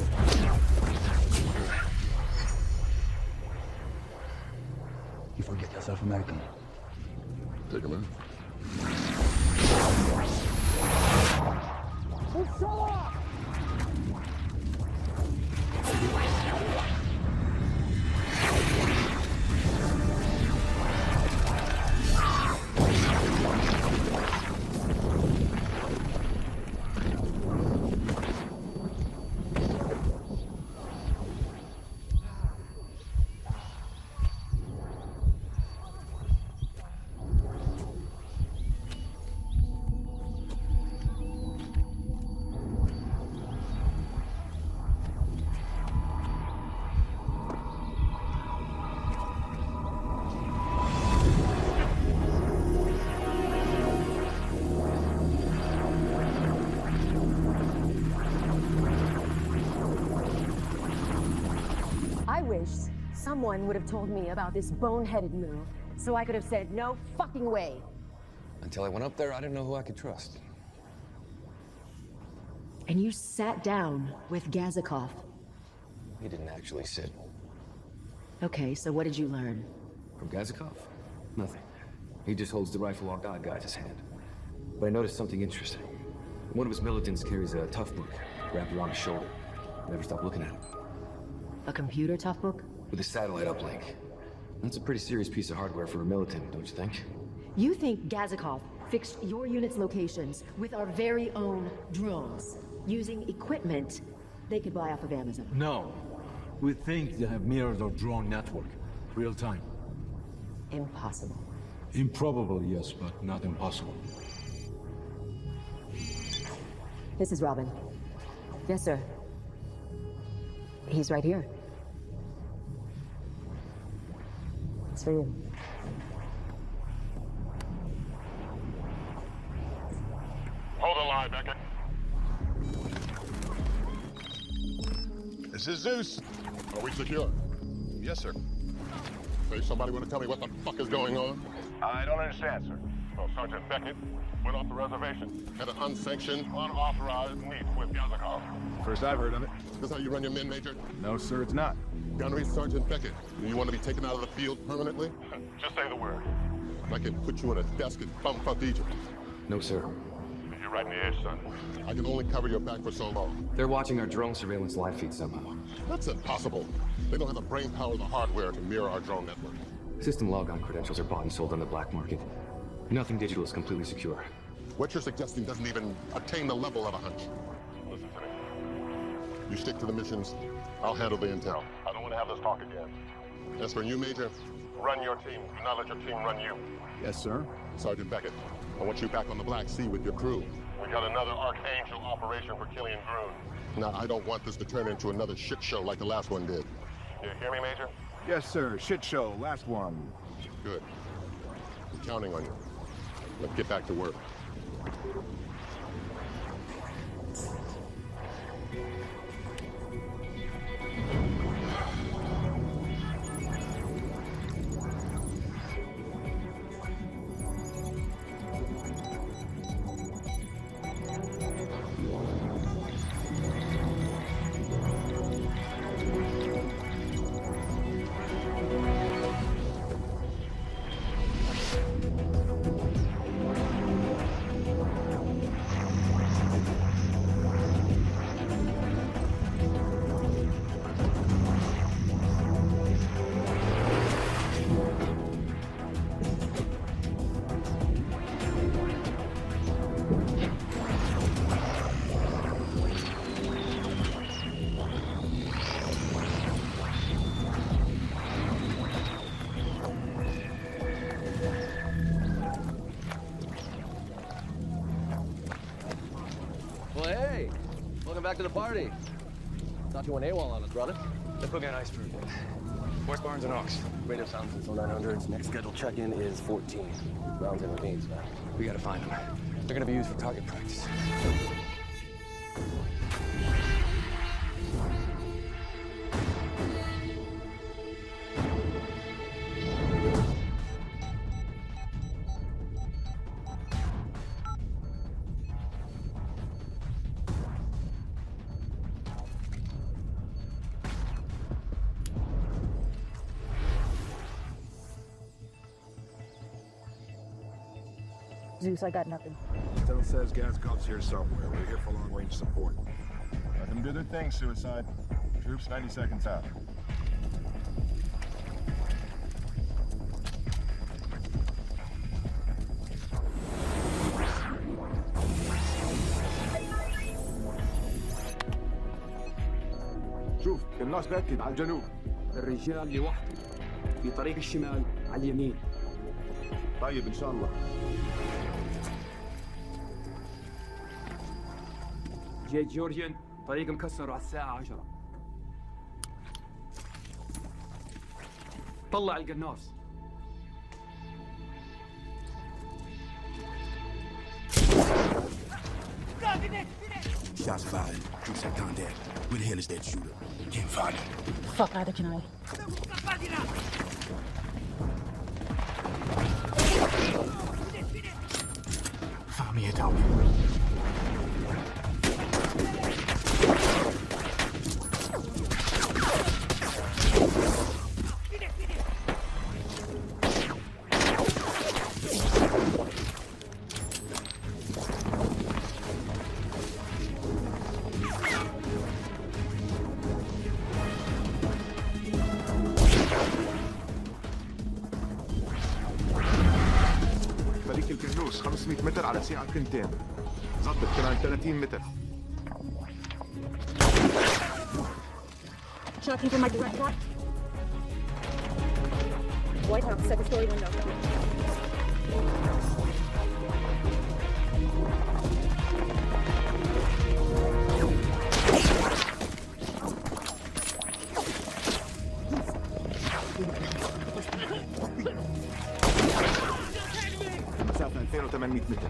You forget yourself American. Take him in. I wish someone would have told me about this boneheaded move, so I could have said, no fucking way. Until I went up there, I didn't know who I could trust. And you sat down with Gazakov. He didn't actually sit. Okay, so what did you learn? From Gazakov? Nothing. He just holds the rifle while God guides his hand. But I noticed something interesting. One of his militants carries a tough book wrapped around his shoulder. Never stop looking at it. A computer tough book? With a satellite uplink. That's a pretty serious piece of hardware for a militant, don't you think? You think Gazakov fixed your unit's locations with our very own drones, using equipment they could buy off of Amazon? No. We think they have mirrored our drone network. Real time. Impossible. Improbable, yes, but not impossible. This is Robin. Yes, sir. He's right here. It's for you. Hold the line, Beckett. This is Zeus. Are we secure? Yes, sir. Say, somebody want to tell me what the fuck is going on? I don't understand, sir. Well, Sergeant Beckett went off the reservation, had an unsanctioned, unauthorized meet with Gazakov. First I've heard of it. This how you run your men, Major? No, sir, it's not. Gunnery Sergeant Beckett, do you want to be taken out of the field permanently? Just say the word. I can put you in a desk in bumfuck Egypt. No, sir. you right in the edge, son. I can only cover your back for so long. They're watching our drone surveillance live feed somehow. That's impossible. They don't have the brain power or the hardware to mirror our drone network. System logon credentials are bought and sold on the black market. Nothing digital is completely secure. What you're suggesting doesn't even attain the level of a hunch. Listen to me. You stick to the missions, I'll handle the intel. I don't want to have this talk again. As for you, Major, run your team. Do not let your team run you. Yes, sir. Sergeant Beckett, I want you back on the Black Sea with your crew. We got another Archangel operation for Killian Groon. Now, I don't want this to turn into another shit show like the last one did. You hear me, Major? Yes, sir. Shit show. Last one. Good. I'm counting on you. Let's get back to work. Well, hey, welcome back to the party. Thought you went AWOL on us, brother. They put me on ice for a bit. Where's Barnes and Ox? Radio sounds until 900. Next scheduled check-in is 14. Rounds and ravines, man. We gotta find them. They're gonna be used for target practice. Zeus, I got nothing. Intel says Gazgov's here somewhere. We're here for long-range support. Let them do their thing, Suicide. Troops 90 seconds out. شوف الناس بأكد على الجنوب. الرجال لوحده في طريق الشمال على اليمين. طيب إن شاء الله. جيت جورجيان طريق مكسر على الساعة 10. طلع القناص. Shots fired. Troops have contact. Where the hell is that shooter? Can't find him. Fuck, neither can I. Find me a dog. فريق الكنوس 500 متر على ساعة كنتين. ظبط كمان 30 متر. Tracking for my direct shot. White House, second story window. مسافة 2800 متر.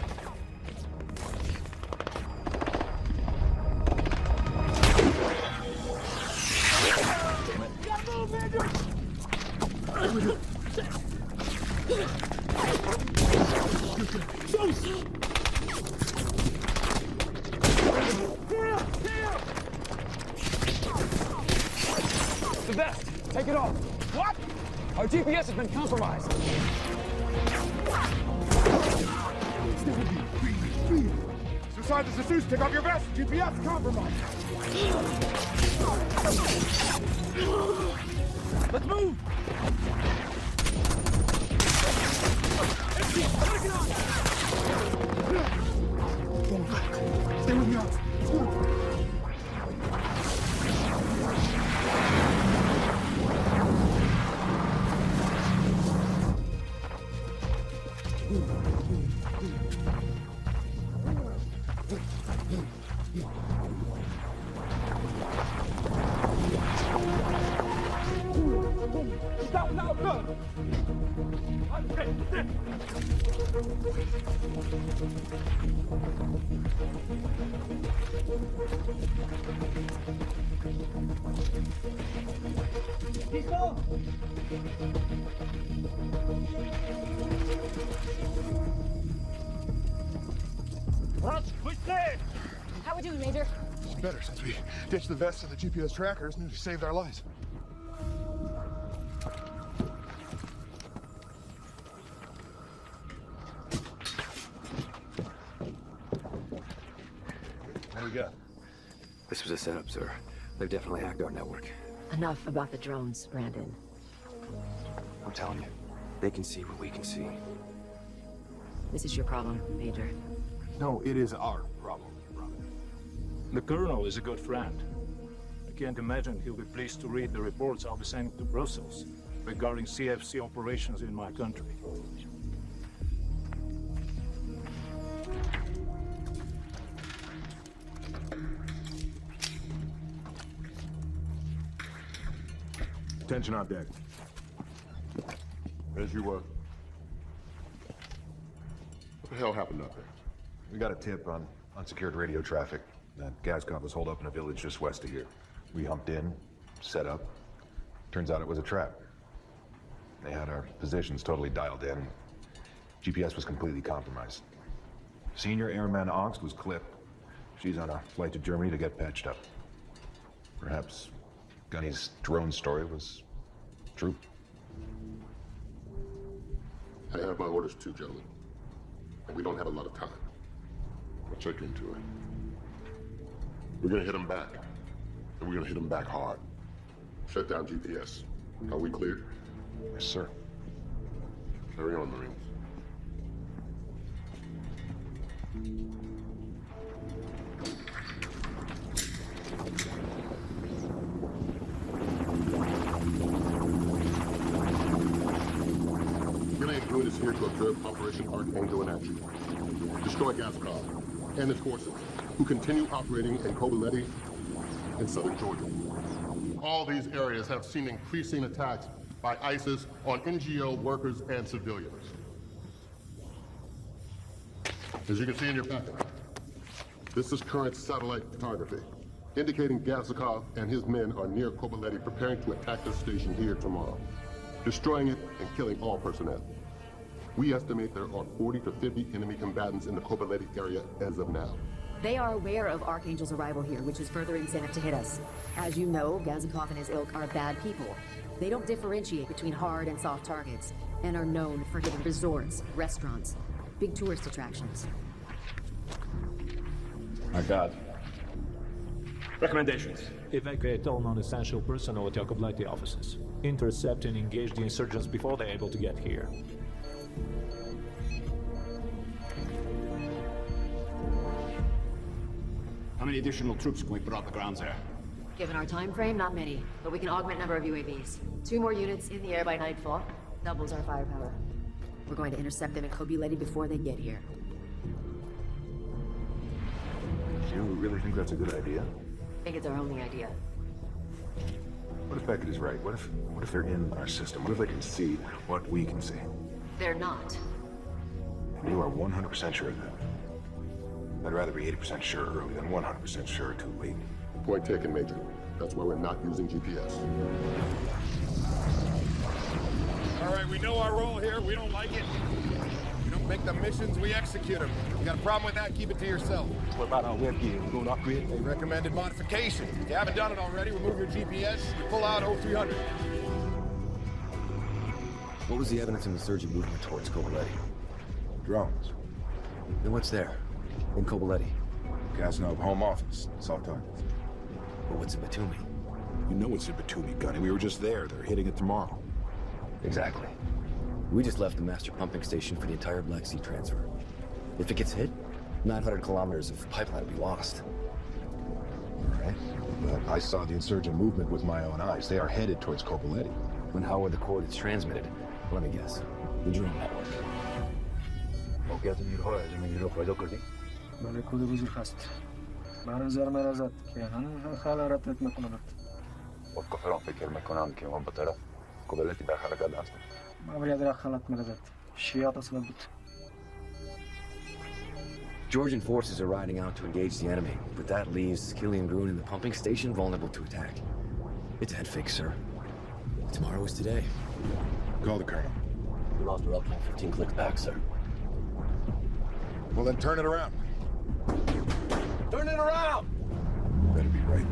The vest! Take it off! What? Our GPS has been compromised. inside the Jesus. Take off your vest. GPS compromised. Let's move. Stay with me, Alex. Let's go. Stop now, go! How we doing, Major? It's better since we ditched the vests and the GPS trackers and it saved our lives. What do we got? This was a setup, sir. They've definitely hacked our network. Enough about the drones, Brandon. I'm telling you, they can see what we can see. This is your problem, Major. No, it is our problem, brother. The Colonel is a good friend. I can't imagine he'll be pleased to read the reports I'll be sending to Brussels regarding CFC operations in my country. Attention on deck. As you were. What the hell happened up there? We got a tip on unsecured radio traffic that Gazkov was holed up in a village just west of here. We humped in, set up. Turns out it was a trap. They had our positions totally dialed in. GPS was completely compromised. Senior Airman Angst was clipped. She's on a flight to Germany to get patched up. Perhaps Gunny's drone story was true. I have my orders too, gentlemen. And we don't have a lot of time. I'll check into it. We're gonna hit them back. And we're gonna hit them back hard. Shut down GPS. Are we clear? Yes, sir. Carry on, Marines. Gillian Good is here to observe Operation Archangel in action. Destroy Gazkov and his forces, who continue operating in Kobaleti in southern Georgia. All these areas have seen increasing attacks by ISIS on NGO workers and civilians. As you can see in your packet, this is current satellite photography, indicating Gazkov and his men are near Kobaleti preparing to attack their station here tomorrow, destroying it and killing all personnel. We estimate there are 40 to 50 enemy combatants in the Kobaleti area as of now. They are aware of Archangel's arrival here, which is further incentive to hit us. As you know, Gazkov and his ilk are bad people. They don't differentiate between hard and soft targets, and are known for hitting resorts, restaurants, big tourist attractions. My God. Recommendations. Evacuate all non-essential personnel at Kobaleti offices. Intercept and engage the insurgents before they're able to get here. How many additional troops can we put on the grounds there? Given our time frame, not many, but we can augment number of UAVs. 2 more units in the air by nightfall. Doubles our firepower. We're going to intercept them in Kobaleti before they get here. You really think that's a good idea? I think it's our only idea. What if Beckett is right? What if they're in our system? What if they can see what we can see? They're not. And you are 100% sure of that? I'd rather be 80% sure early than 100% sure too late. Point taken, Major. That's why we're not using GPS. All right, we know our role here. We don't like it. We don't make the missions, we execute them. You got a problem with that, keep it to yourself. What about our web gear? We going to upgrade it? They recommended modifications. If you haven't done it already, remove your GPS, you pull out 0300. What was the evidence of insurgent movement towards Kobaleti? Drones. Then what's there? In Kobaleti? Casanova home office. Soft targets. But what's in Batumi? You know what's in Batumi, Gunny. We were just there. They're hitting it tomorrow. Exactly. We just left the master pumping station for the entire Black Sea transfer. If it gets hit, 900 kilometers of pipeline will be lost. All right. But I saw the insurgent movement with my own eyes. They are headed towards Copoletti. And how are the coordinates transmitted? Let me guess. The drone network. بله کد بزرگ هست. مرزر مرزت که هنوز خاله رتت میکنند. والكفران فكر میکنند که ما به طرف کوبلتی در حرکت هستند. ما باید را خالت مرزت. شیعات اصلا بود. Georgian forces are riding out to engage the enemy, but that leaves Killian Grun in the pumping station vulnerable to attack. It's a head fake, sir. Tomorrow is today. Call the colonel. We lost our uplink 15 clicks back, sir. Well, then turn it around. Turn it around! Better be right.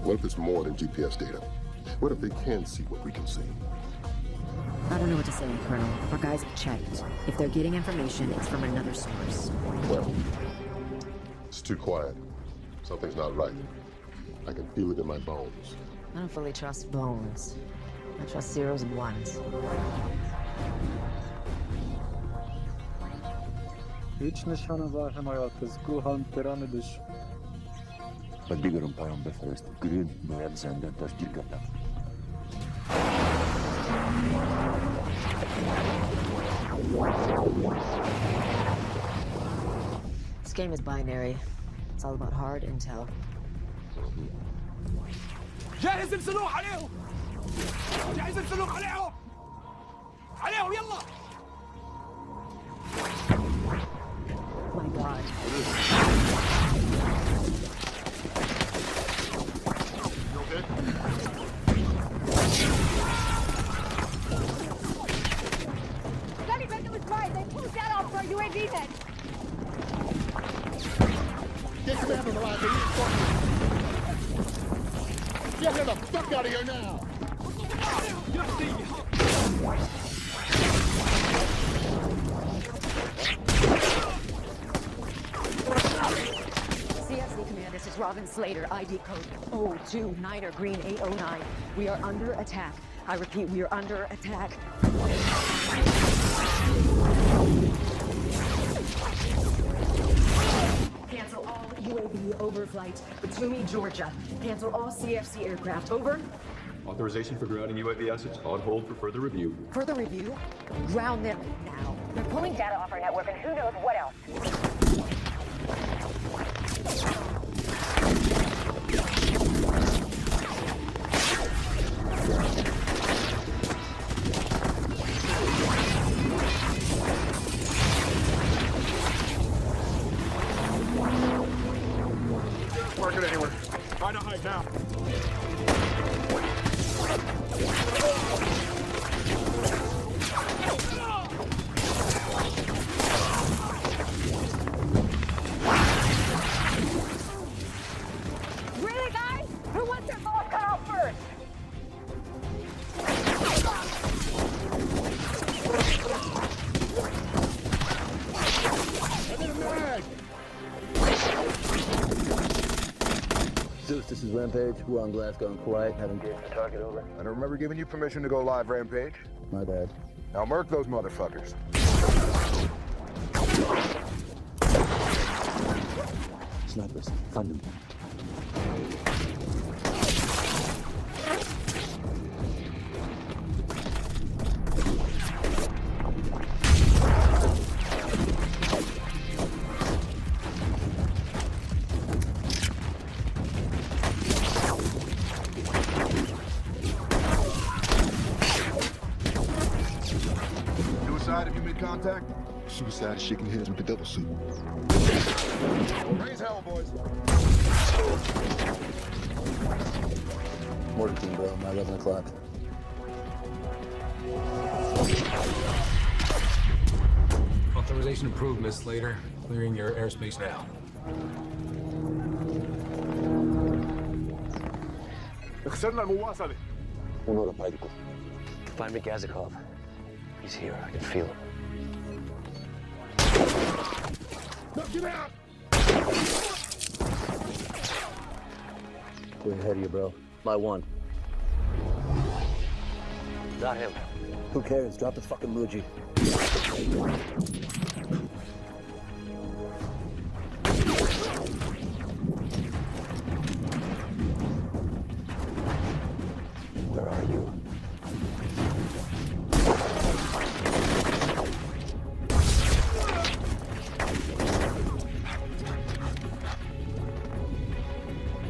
What if it's more than GPS data? What if they can see what we can see? I don't know what to say, Colonel. Our guys have checked. If they're getting information, it's from another source. Well, it's too quiet. Something's not right. I can feel it in my bones. I don't fully trust bones. I trust zeros and ones. هیچ نشانه ظاهر حمایات از کوه هم پیرامیدش. و دیگرم پیام بفرست. گرین باید زنده تشکیل کرده. This game is binary. It's all about hard intel. جهز السلوح عليهم! جهز السلوح عليهم! عليهم يلا! My God. Gunny Brendan was right. They pulled that off for our UAV then. Get your man from the line. Get him the fuck out of here now! CFC Command, this is Robin Slater, ID code 029er Green 809. We are under attack. I repeat, we are under attack. Cancel all UAV overflight. Batumi, Georgia. Cancel all CFC aircraft. Over. Authorization for grounding UAV assets on hold for further review. Further review. Ground them now. They're pulling data off our network and who knows what else. Working anywhere. Find a hide now. Really, guys? Who wants their balls cut off first? Zeus, this is Rampage. We're on Glasgow and Kuwait. Have engaged the target, over. I don't remember giving you permission to go live, Rampage. My bad. Now murk those motherfuckers. Snipers, find them. suicide if you made contact? Suicide is shaking heads with the devil suit. Raise hell, boys. Mortar team, bro. My 11 o'clock. Authorization approved, Miss Slater. Clearing your airspace now. Unora Paidko. Find Mikazikov. He's here. I can feel him. Knock him out! We're ahead of you, bro. My one. Not him. Who cares? Drop the fucking Muji. Where are you?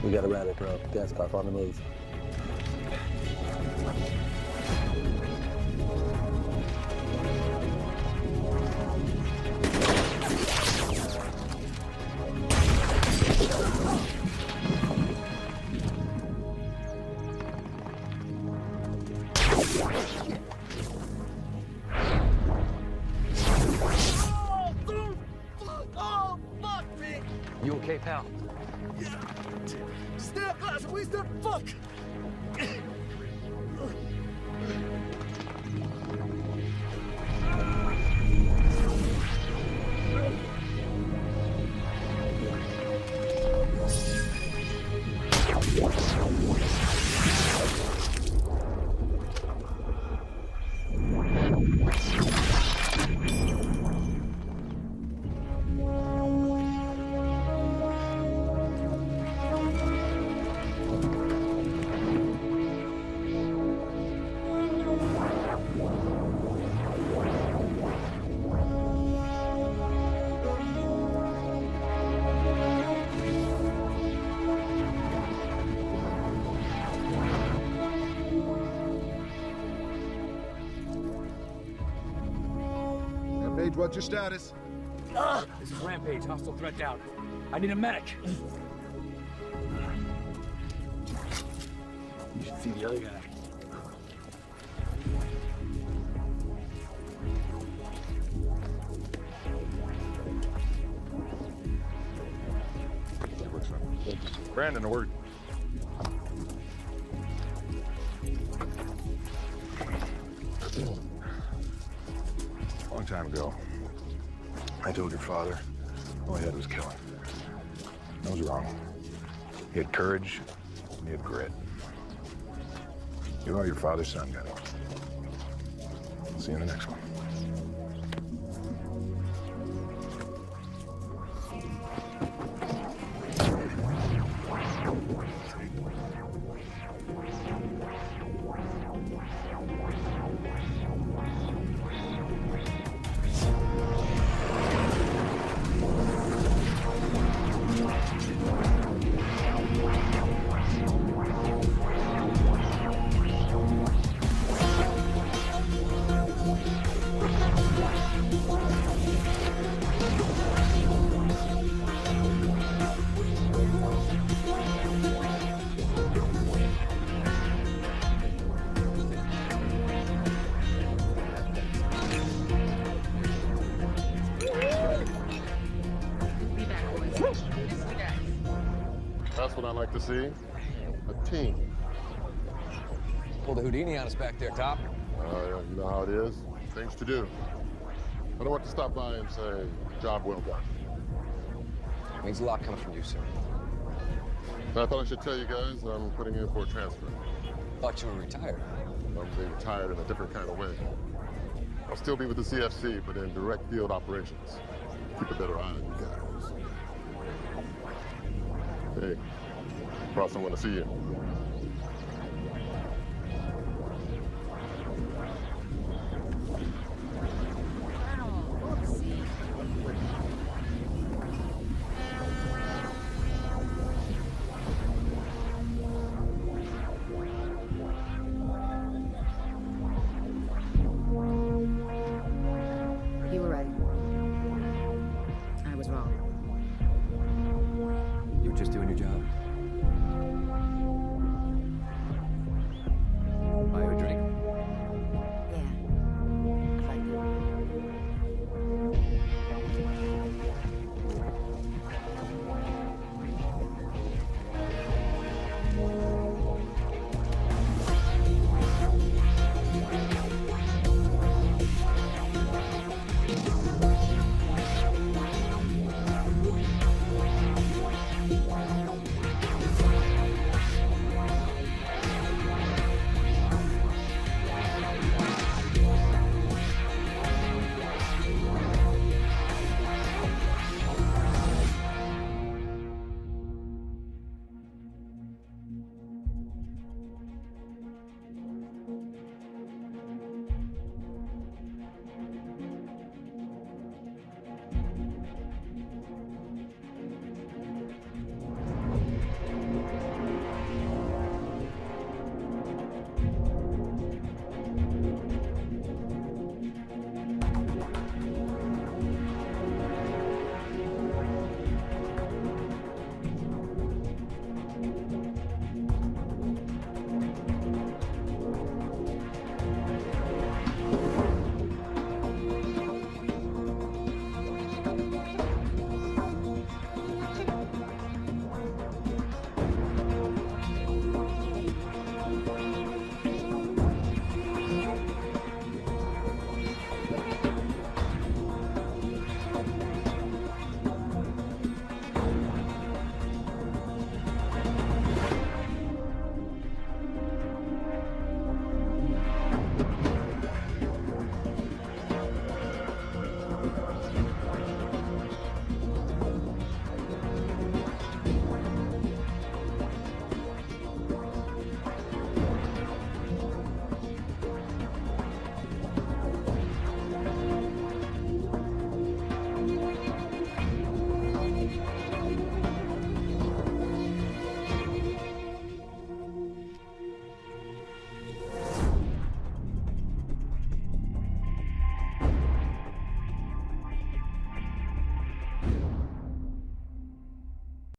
We got a rabbit, bro. Gaskov on the move. You okay, pal? Stay up, guys. We still fuck. Rampage, what's your status? This is Rampage. Hostile threat down. I need a medic. You should see the other guy. Brandon, a word. Long time ago, I told your father all he had was killing. I was wrong. He had courage, and he had grit. You are your father's son, Gunny. See you in the next one. That's what I like to see. A team. Pulled a Houdini on us back there, Top. You know how it is. Things to do. I don't want to stop by and say, job well done. Means a lot coming from you, sir. I thought I should tell you guys I'm putting in for a transfer. Thought you were retired. I'm being retired in a different kind of way. I'll still be with the CFC, but in direct field operations. Keep a better eye on you guys. Hey, brought someone to see you.